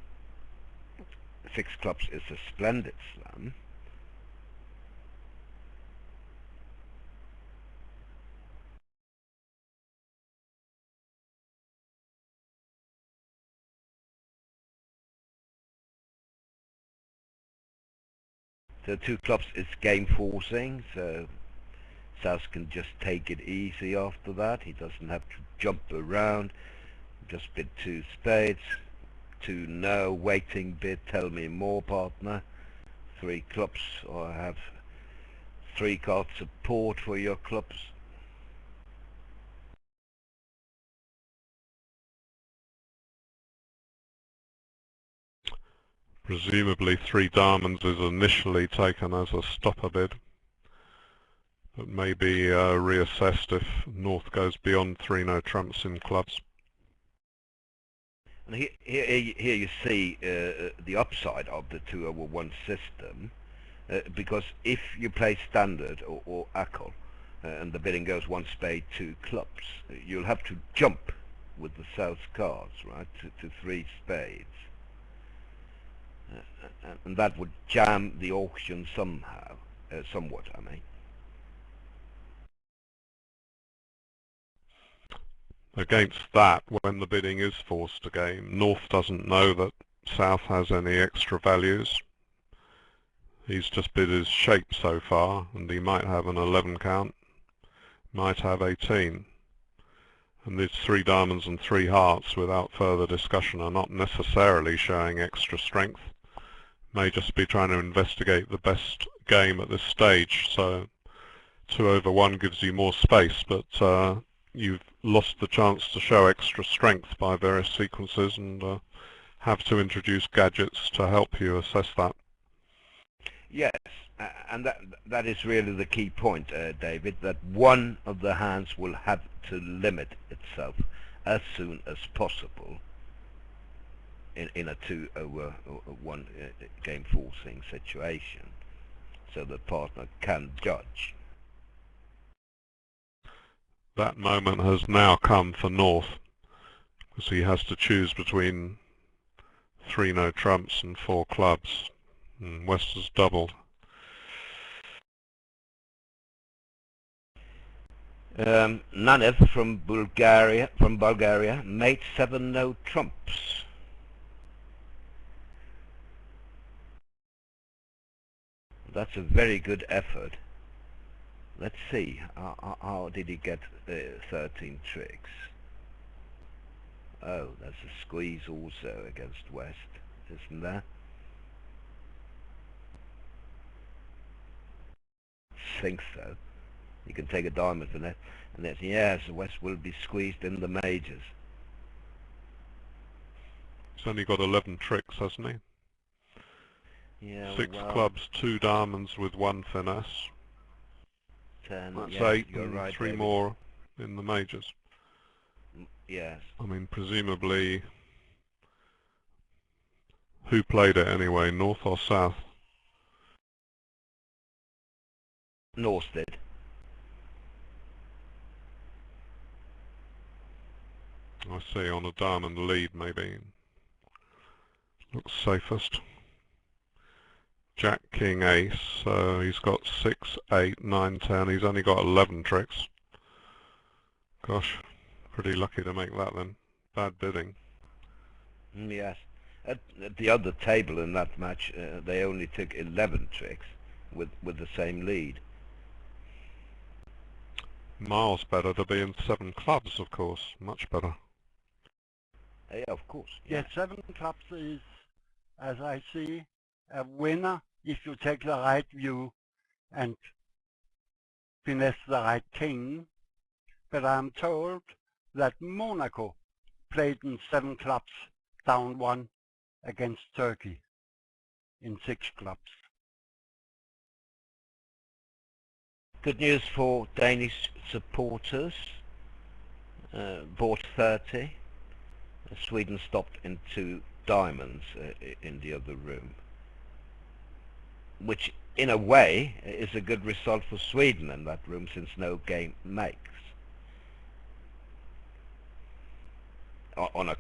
6 clubs is a splendid slam. So 2 clubs is game forcing, so South can just take it easy after that. He doesn't have to jump around. Just bid 2 spades. 2 no, waiting bid, tell me more, partner. 3 clubs, or I have 3 cards support for your clubs. Presumably 3 diamonds is initially taken as a stopper bid, but may be reassessed if North goes beyond 3 no trumps in clubs. And here you see the upside of the 2/1 system, because if you play standard or Acol, and the bidding goes 1 spade 2 clubs, you'll have to jump with the South cards, right, to 3 spades. And that would jam the auction somehow, somewhat, I mean. Against that, when the bidding is forced to game, North doesn't know that South has any extra values. He's just bid his shape so far, and he might have an 11 count, might have 18. And these 3 diamonds and 3 hearts, without further discussion, are not necessarily showing extra strength. May just be trying to investigate the best game at this stage. So 2/1 gives you more space, but you've lost the chance to show extra strength by various sequences, and have to introduce gadgets to help you assess that. Yes, and that is really the key point, David, that one of the hands will have to limit itself as soon as possible in a 2/1 game forcing situation, so the partner can judge. That moment has now come for North, because he has to choose between 3 no trumps and 4 clubs, and West has doubled. Nanev from Bulgaria made 7 no trumps. That's a very good effort. Let's see, how did he get 13 tricks? Oh, that's a squeeze also against West, isn't there? Think so. You can take a diamond for that, and that's, yes, West will be squeezed in the majors. He's only got 11 tricks, hasn't he? Yeah, 6 well, clubs, 2 diamonds with 1 finesse. 10. That's Yes, 8 you're and right, 3 David. more in the majors. Yes. I mean, presumably, who played it anyway, North or South? North did. I see, on a diamond lead maybe. Looks safest. Jack, King, Ace, so he's got 6, 8, 9, 10. He's only got 11 tricks. Gosh, pretty lucky to make that then. Bad bidding. Yes. At the other table in that match, they only took 11 tricks with the same lead. Miles better to be in 7 clubs, of course. Much better. Yeah, of course. Yes, 7 clubs is, as I see, a winner if you take the right view and finesse the right king. But I'm told that Monaco played in 7 clubs, down 1 against Turkey in 6 clubs. Good news for Danish supporters. Bought 30. Sweden stopped into diamonds in the other room, which in a way is a good result for Sweden in that room, since no game makes. On a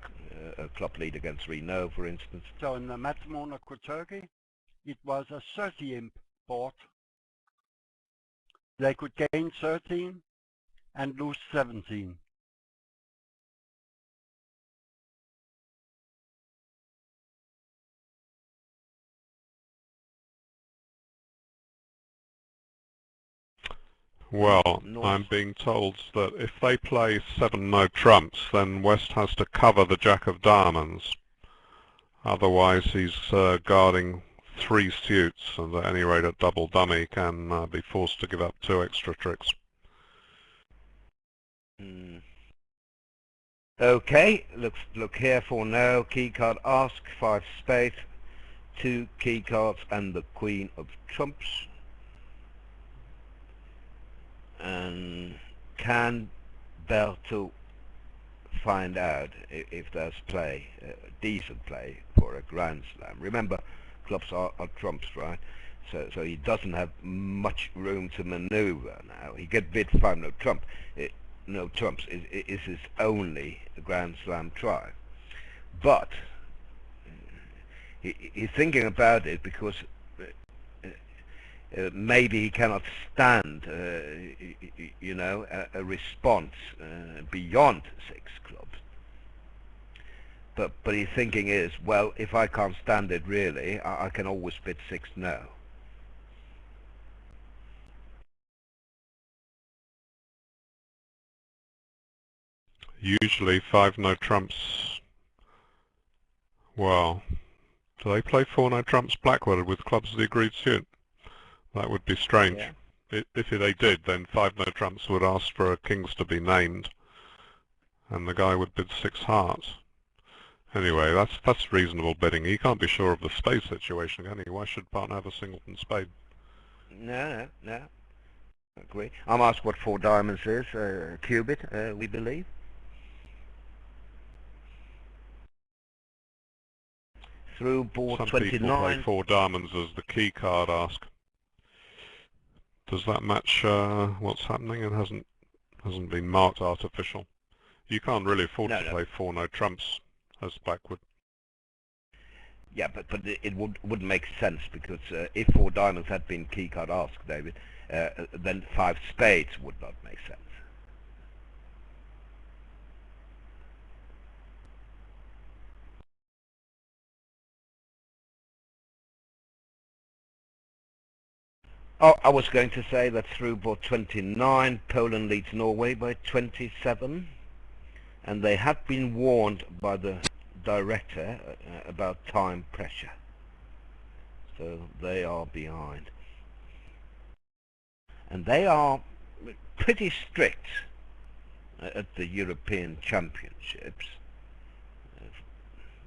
club lead against 3-0, for instance. So in the match Monaco-Turkey, it was a 30-imp board. They could gain 13 and lose 17. Well, North. I'm being told that if they play 7 no trumps, then West has to cover the Jack of Diamonds. Otherwise he's guarding 3 suits, and at any rate a double dummy can be forced to give up 2 extra tricks. Okay, look here for now. Key card ask, 5 spades, 2 key cards and the Queen of Trumps. And can Berto find out if there's play, decent play for a Grand Slam? Remember, clubs are trumps, right? So he doesn't have much room to maneuver now. He could bid 5 no trump. No trumps is his only Grand Slam try. But he's thinking about it because maybe he cannot stand, you know, a response beyond 6 clubs. But his thinking is, well, if I can't stand it really, I can always bid 6 no. Usually 5 no trumps. Well, do they play 4 no trumps Blackwood with clubs of the agreed suit? That would be strange. Yeah. If they did, then 5 no trumps would ask for a kings to be named, and the guy would bid 6 hearts. Anyway, that's reasonable bidding. He can't be sure of the spade situation, can he? Why should partner have a singleton spade? No. Agree. I'm asked what 4 diamonds is. Cubit, we believe. Through board Some 29. people play 4 diamonds as the key card ask. Does that match what's happening? It hasn't been marked artificial. You can't really afford to play 4 no trumps as Blackwood. Yeah, but it wouldn't make sense, because if 4 diamonds had been key card asked, David, then 5 spades would not make sense. Oh, I was going to say that through board 29, Poland leads Norway by 27, and they have been warned by the director about time pressure, so they are behind. And they are pretty strict at the European Championships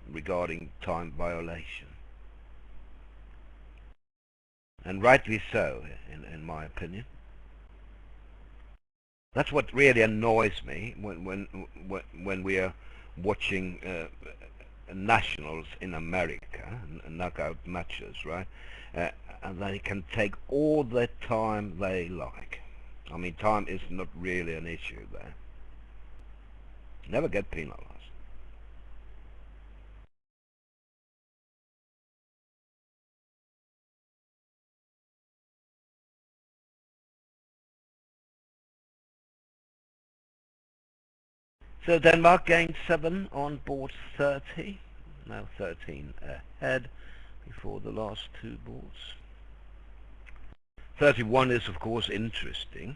regarding time violation. and rightly so, in my opinion. That's what really annoys me when we are watching nationals in America, knockout matches, right? And they can take all the time they like. I mean, time is not really an issue there. Never get penalized. So Denmark gained 7 on board 30. Now 13 ahead before the last 2 boards. 31 is of course interesting,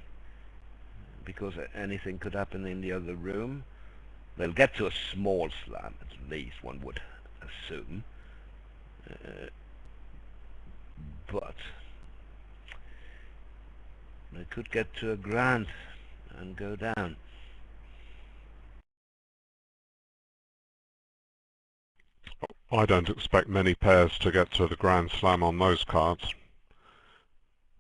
because anything could happen in the other room. They'll get to a small slam, at least one would assume. But they could get to a grand and go down. I don't expect many pairs to get to the Grand Slam on those cards.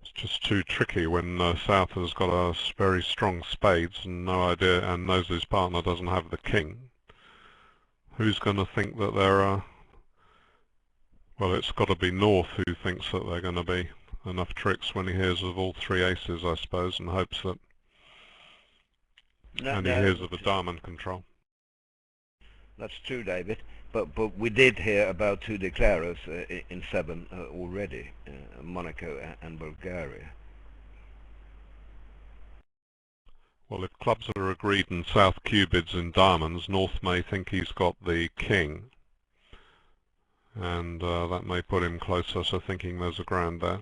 It's just too tricky when South has got a very strong spades and no idea, and knows his partner doesn't have the king. Who's going to think that there are... Well, it's got to be North who thinks that there are going to be enough tricks when he hears of all 3 aces, I suppose, and hopes that... And he hears of the diamond control. That's true, David. But we did hear about 2 declarers in 7 already, Monaco and Bulgaria. Well, if clubs are agreed and South Q bids in diamonds, North may think he's got the king, and that may put him closer to thinking there's a grand there.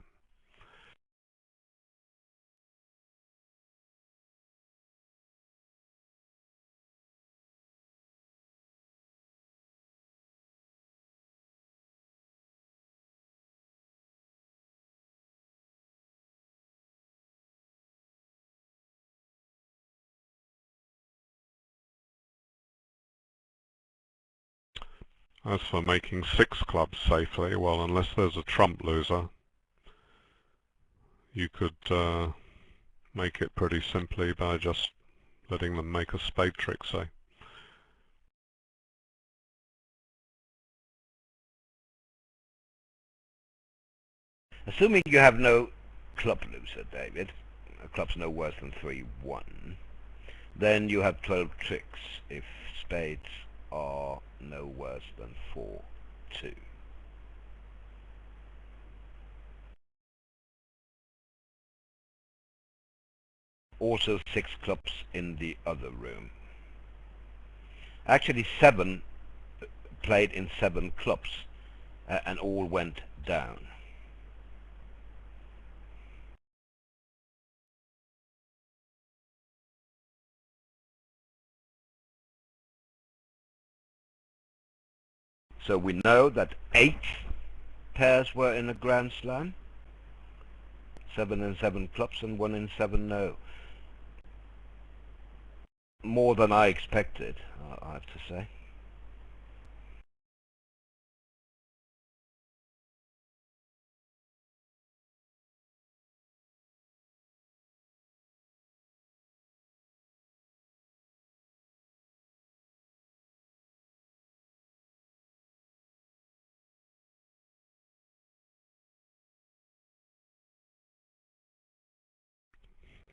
As for making 6 clubs safely, well, unless there's a trump loser, you could make it pretty simply by just letting them make a spade trick, say. Assuming you have no club loser, David, club's no worse than 3-1, then you have 12 tricks if spades are no worse than 4-2. Also 6 clubs in the other room. Actually 7 played in 7 clubs and all went down. So we know that 8 pairs were in a Grand Slam, 7 in 7 clubs and 1 in 7 no. More than I expected, I have to say.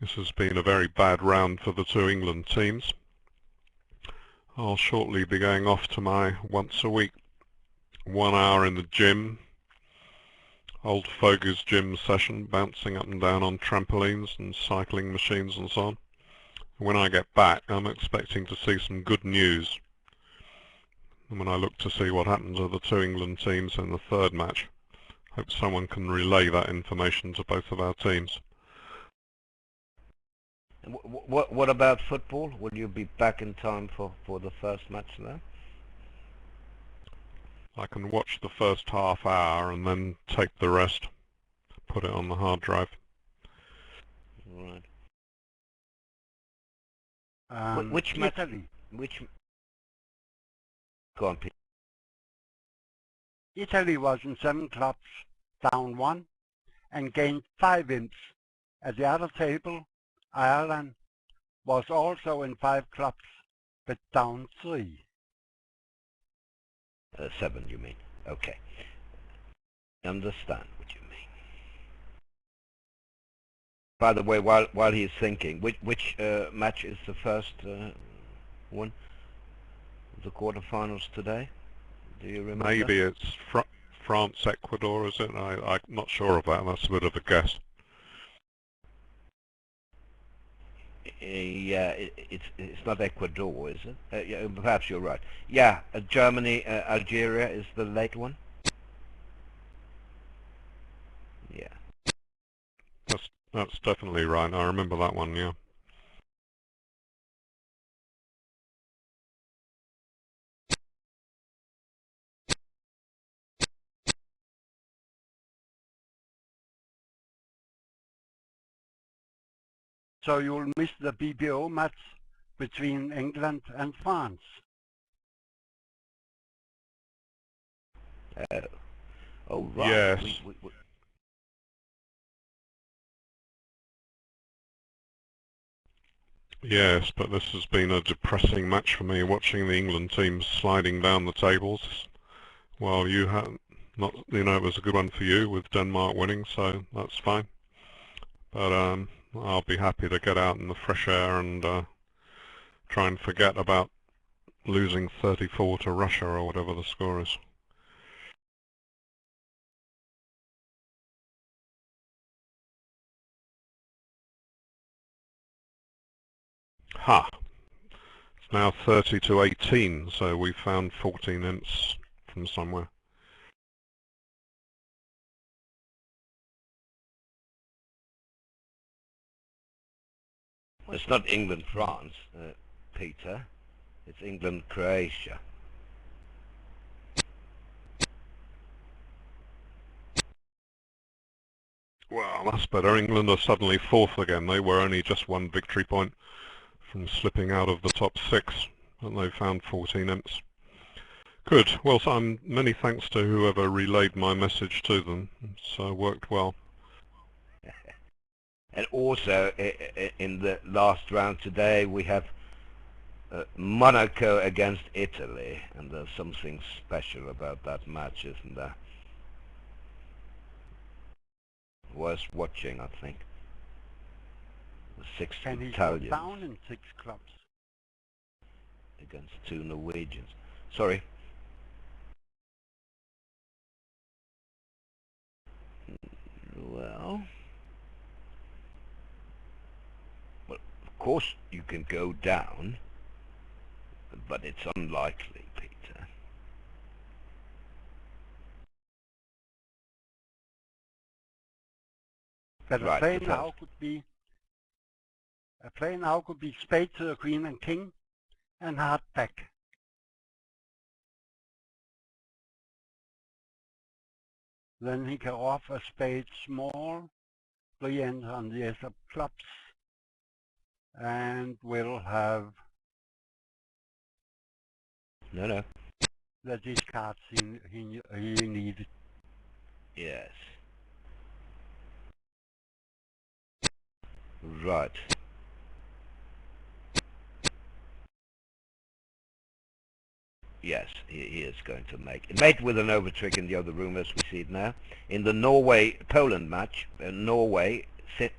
This has been a very bad round for the 2 England teams. I'll shortly be going off to my once a week 1 hour in the gym, old fogies gym session, bouncing up and down on trampolines and cycling machines and so on. When I get back, I'm expecting to see some good news. And when I look to see what happened to the 2 England teams in the 3rd match, hope someone can relay that information to both of our teams. What about football? Will you be back in time for the first match now? I can watch the first half hour and then tape the rest, put it on the hard drive. Right. Which Italy? Go on, Pete. Italy was in 7 clubs, down 1, and gained 5 imps. At the other table, Ireland was also in 5 clubs, but down 3. 7, you mean? Okay. Understand what you mean. By the way, while he's thinking, which match is the first one? The quarterfinals today? Do you remember? Maybe it's France, Ecuador, is it? I'm not sure of that. That's a bit of a guess. Yeah, it's not Ecuador, is it? Yeah, perhaps you're right. Yeah, Germany, Algeria is the late one. Yeah. That's definitely right. I remember that one, yeah. So you'll miss the BBO match between England and France. Oh, right. Yes. Yes, but this has been a depressing match for me, watching the England team sliding down the tables. Well, you had not, it was a good one for you with Denmark winning, so that's fine. But I'll be happy to get out in the fresh air and try and forget about losing 34 to Russia or whatever the score is. Ha! It's now 30 to 18, so we found 14 imps from somewhere. It's not England-France, Peter. It's England-Croatia. Well, that's better. England are suddenly 4th again. They were only just 1 victory point from slipping out of the top 6, and they found 14 imps. Good. Well, so many thanks to whoever relayed my message to them. It's worked well. And also, in the last round today, we have Monaco against Italy, and there's something special about that match, isn't there? Worth watching, I think. The 6 And he's Italians down in 6 clubs against 2 Norwegians. Sorry. Well, of course you can go down, but it's unlikely, Peter. But Right, a play now could be spade to the queen and king and heart back. Then he can offer spade small, 3 ends on the ace of clubs, and will have No. the discards he needed. Yes. Right. Yes, he is going to make it. Made with an overtrick in the other room as we see it now. In the Norway-Poland match, Norway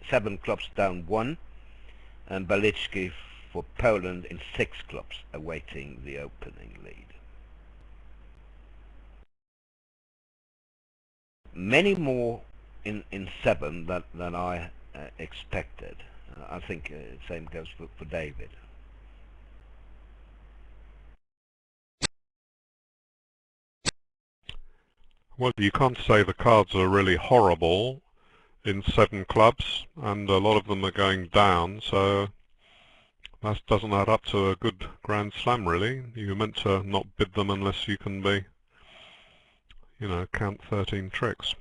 7 clubs down 1, and Balicki for Poland in 6 clubs, awaiting the opening lead. Many more in 7 than I expected. I think same goes for David. Well, you can't say the cards are really horrible in 7 clubs, and a lot of them are going down, so that doesn't add up to a good Grand Slam, really. You're meant to not bid them unless you can be, count 13 tricks.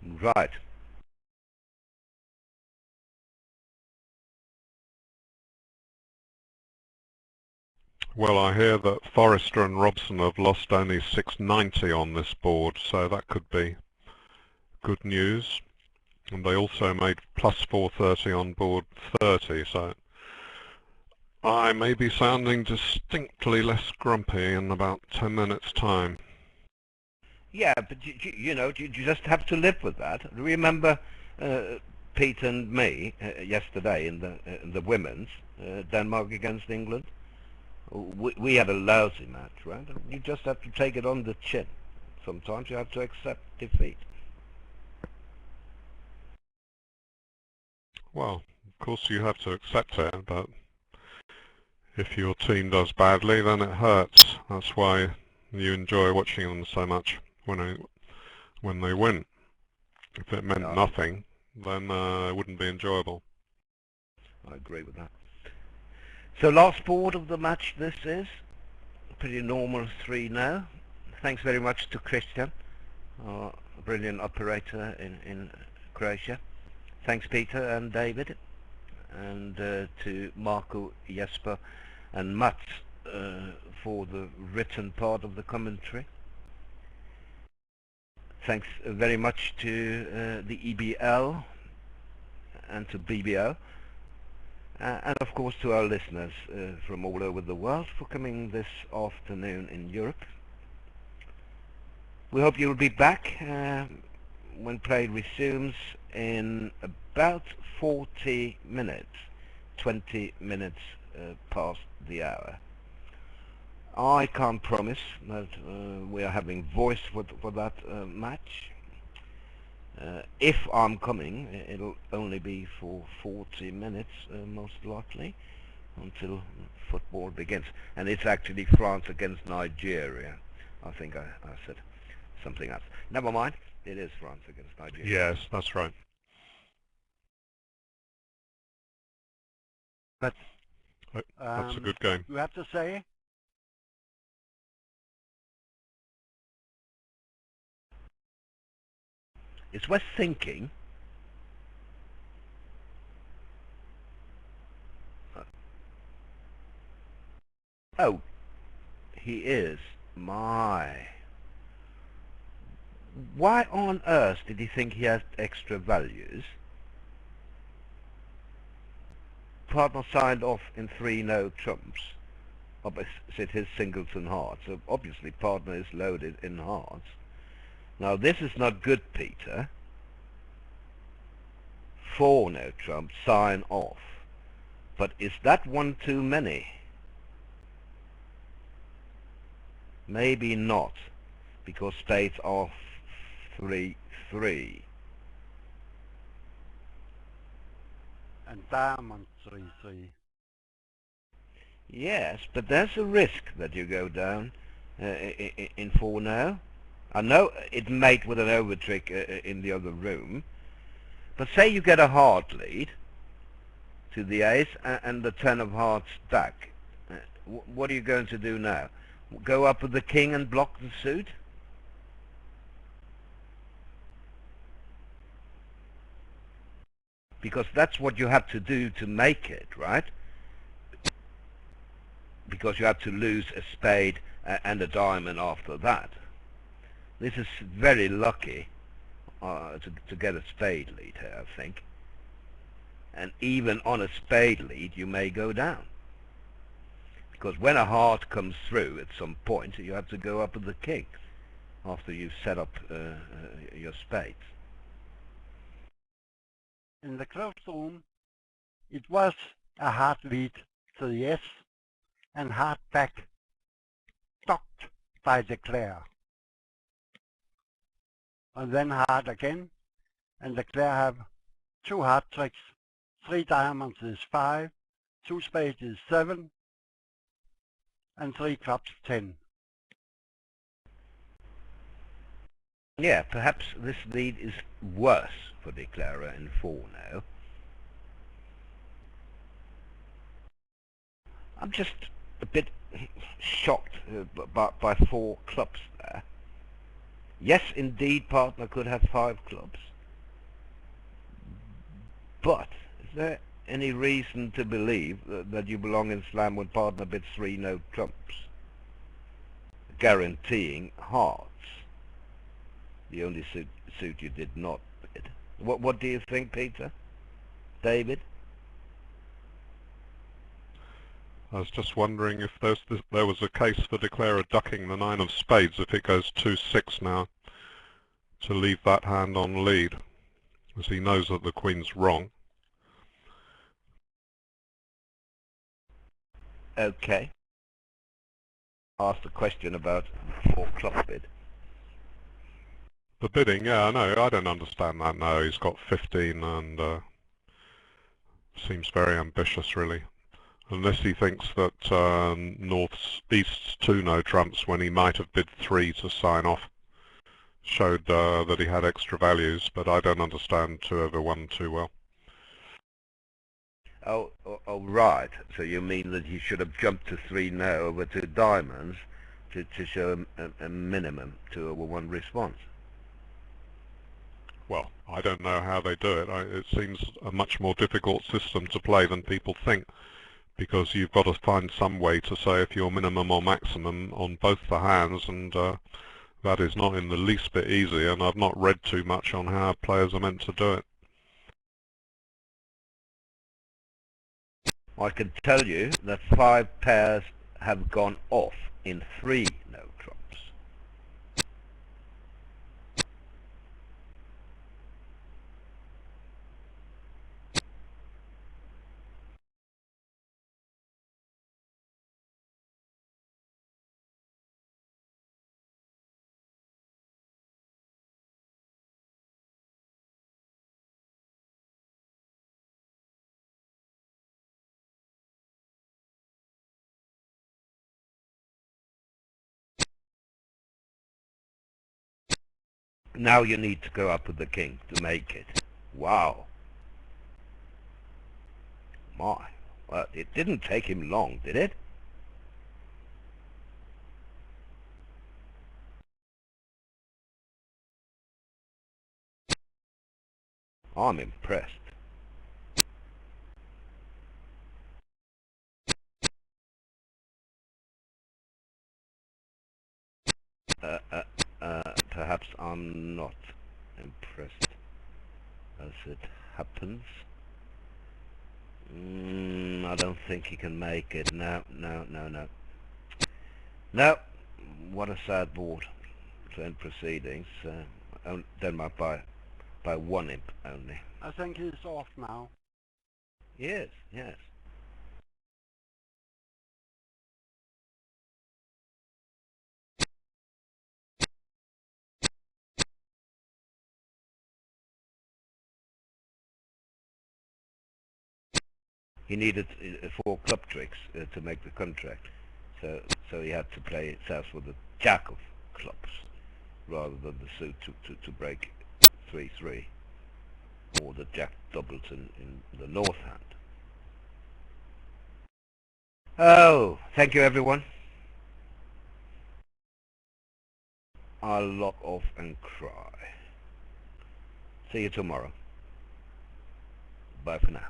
Right. Well, I hear that Forrester and Robson have lost only 690 on this board, so that could be good news. And they also made plus 430 on board 30, so I may be sounding distinctly less grumpy in about 10 minutes' time. Yeah, but you know, you just have to live with that. Remember Pete and me yesterday in the women's Denmark against England? We had a lousy match, right? You just have to take it on the chin. Sometimes you have to accept defeat. Well, of course you have to accept it, but if your team does badly, then it hurts. That's why you enjoy watching them so much when they win. If it meant nothing, then it wouldn't be enjoyable. I agree with that. So last board of the match this is. Pretty normal 3-0. Thanks very much to Christian, our brilliant operator in Croatia. Thanks Peter and David, and to Marco, Jesper and Mats for the written part of the commentary. Thanks very much to the EBL and to BBO, and of course to our listeners from all over the world for coming this afternoon in Europe. We hope you'll be back when play resumes in about 40 minutes, 20 minutes past the hour. I can't promise that we are having voice for that match. If I'm coming, it'll only be for 40 minutes, most likely, until football begins. And it's actually France against Nigeria. I think I said something else. Never mind, it is France against Nigeria. Yes, that's right. But that's a good game. You have to say, it's worth thinking. Oh, he is. My. Why on earth did he think he had extra values? Partner signed off in 3-no trumps opposite his singles and hearts. So obviously partner is loaded in hearts. Now this is not good, Peter. 4-no trumps, sign off. But is that one too many? Maybe not, because spades are 3-3. and diamond 3-3. Yes, but there's a risk that you go down in 4-no. I know it mate with an overtrick in the other room, but say you get a heart lead to the ace and the 10 of hearts stack. What are you going to do now? Go up with the king and block the suit? Because that's what you have to do to make it, right? Because you have to lose a spade and a diamond after that. This is very lucky to get a spade lead here, I think. And even on a spade lead you may go down. Because when a heart comes through at some point, you have to go up with the king after you've set up your spades. In the closed room, it was a hard lead to the S and hard back, docked by the Clare. And then hard again, and the Clare have 2 hard tricks, 3 diamonds is 5, 2 spades is 7, and 3 clubs 10. Yeah, perhaps this lead is worse for Declarer in 4-no. I'm just a bit shocked by 4 clubs there. Yes, indeed, partner could have 5 clubs. But is there any reason to believe that you belong in slam when partner bids 3 no trumps, guaranteeing hearts, the only suit you did not bid? What do you think, Peter? David? I was just wondering if there was a case for declarer ducking the 9 of spades if it goes 2-6 now, to leave that hand on lead, as he knows that the queen's wrong. Okay. Ask the question about 4 club bid. The bidding, yeah, no, I don't understand that. No, he's got 15 and seems very ambitious, really. Unless he thinks that North's East's 2 no trumps when he might have bid 3 to sign off showed that he had extra values, but I don't understand 2 over 1 too well. Oh, right. So you mean that he should have jumped to 3 no over 2 diamonds to show a minimum 2 over 1 response? Well, I don't know how they do it. It seems a much more difficult system to play than people think, because you've got to find some way to say if you're minimum or maximum on both the hands, and that is not in the least bit easy, and I've not read too much on how players are meant to do it. I can tell you that 5 pairs have gone off in 3 no trumps. Now you need to go up with the king to make it. Wow. My. Well, it didn't take him long, did it? I'm impressed. Perhaps I'm not impressed as it happens. I don't think he can make it. No. No. What a sad board to end proceedings. Denmark by 1 imp only. I think he's off now. Yes. He needed 4 club tricks to make the contract, so he had to play itself with the jack of clubs rather than the suit to break 3-3, or the jack doubles in the north hand. Oh, thank you everyone. I'll log off and cry. See you tomorrow. Bye for now.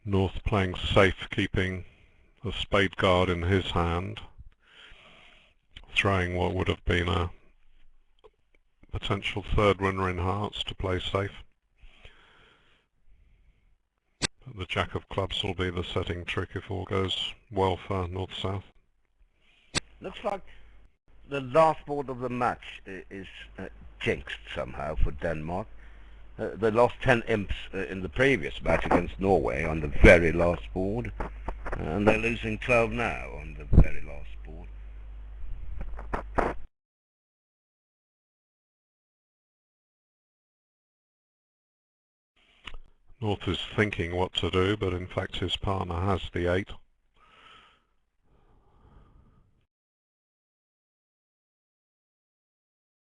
North playing safe, keeping a spade guard in his hand, throwing what would have been a potential 3rd winner in hearts to play safe. The Jack of Clubs will be the setting trick if all goes well for North-South. Looks like the last board of the match is jinxed somehow for Denmark. They lost 10 imps in the previous match against Norway on the very last board, and they're losing 12 now on the very last board. North is thinking what to do, but in fact his partner has the 8.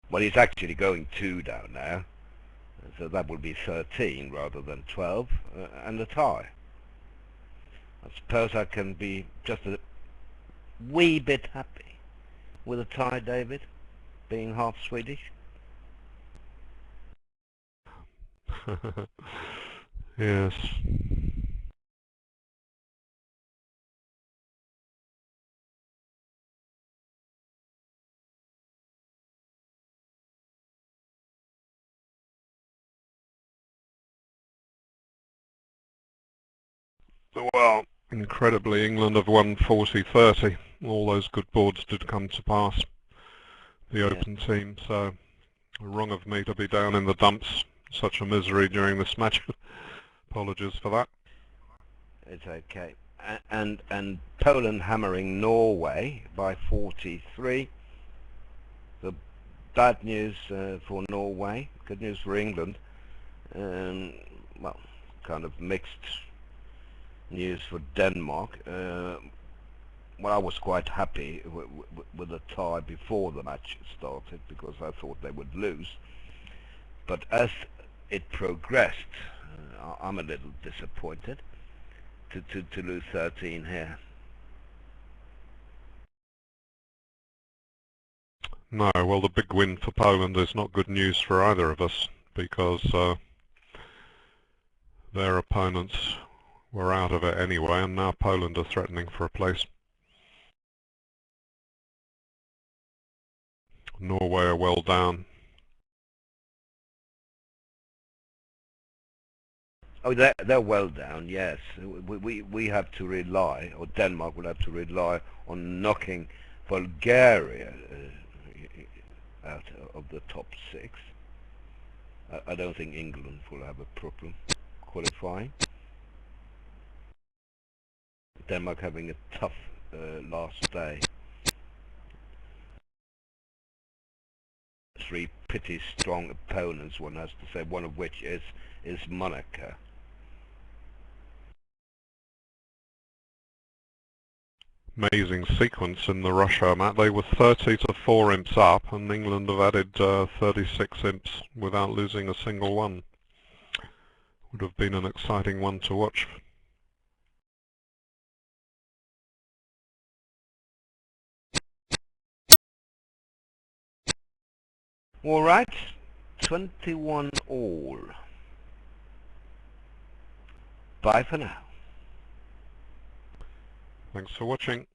Well, he's actually going 2 down now, so that will be 13 rather than 12, and a tie. I suppose I can be just a wee bit happy with a tie, David, being half Swedish. Yes. Well, incredibly, England have won 40-30. All those good boards did come to pass. The open team, so wrong of me to be down in the dumps. Such a misery during this match. Apologies for that. It's okay. And Poland hammering Norway by 43. The bad news for Norway, good news for England. Well, kind of mixed news for Denmark. Well, I was quite happy with the tie before the match started because I thought they would lose. But as it progressed, I'm a little disappointed to lose 13 here. No, well, the big win for Poland is not good news for either of us because their opponents were out of it anyway, and now Poland are threatening for a place. Norway are well down. Oh, they're well down, yes. We have to rely, or Denmark will have to rely on knocking Bulgaria out of the top 6. I don't think England will have a problem qualifying. Denmark having a tough last day. 3 pretty strong opponents, one has to say, one of which is Monaco. Amazing sequence in the Russia match. They were 30-4 imps up, and England have added 36 imps without losing a single one. Would have been an exciting one to watch. All right, 21 all. Bye for now. Thanks for watching.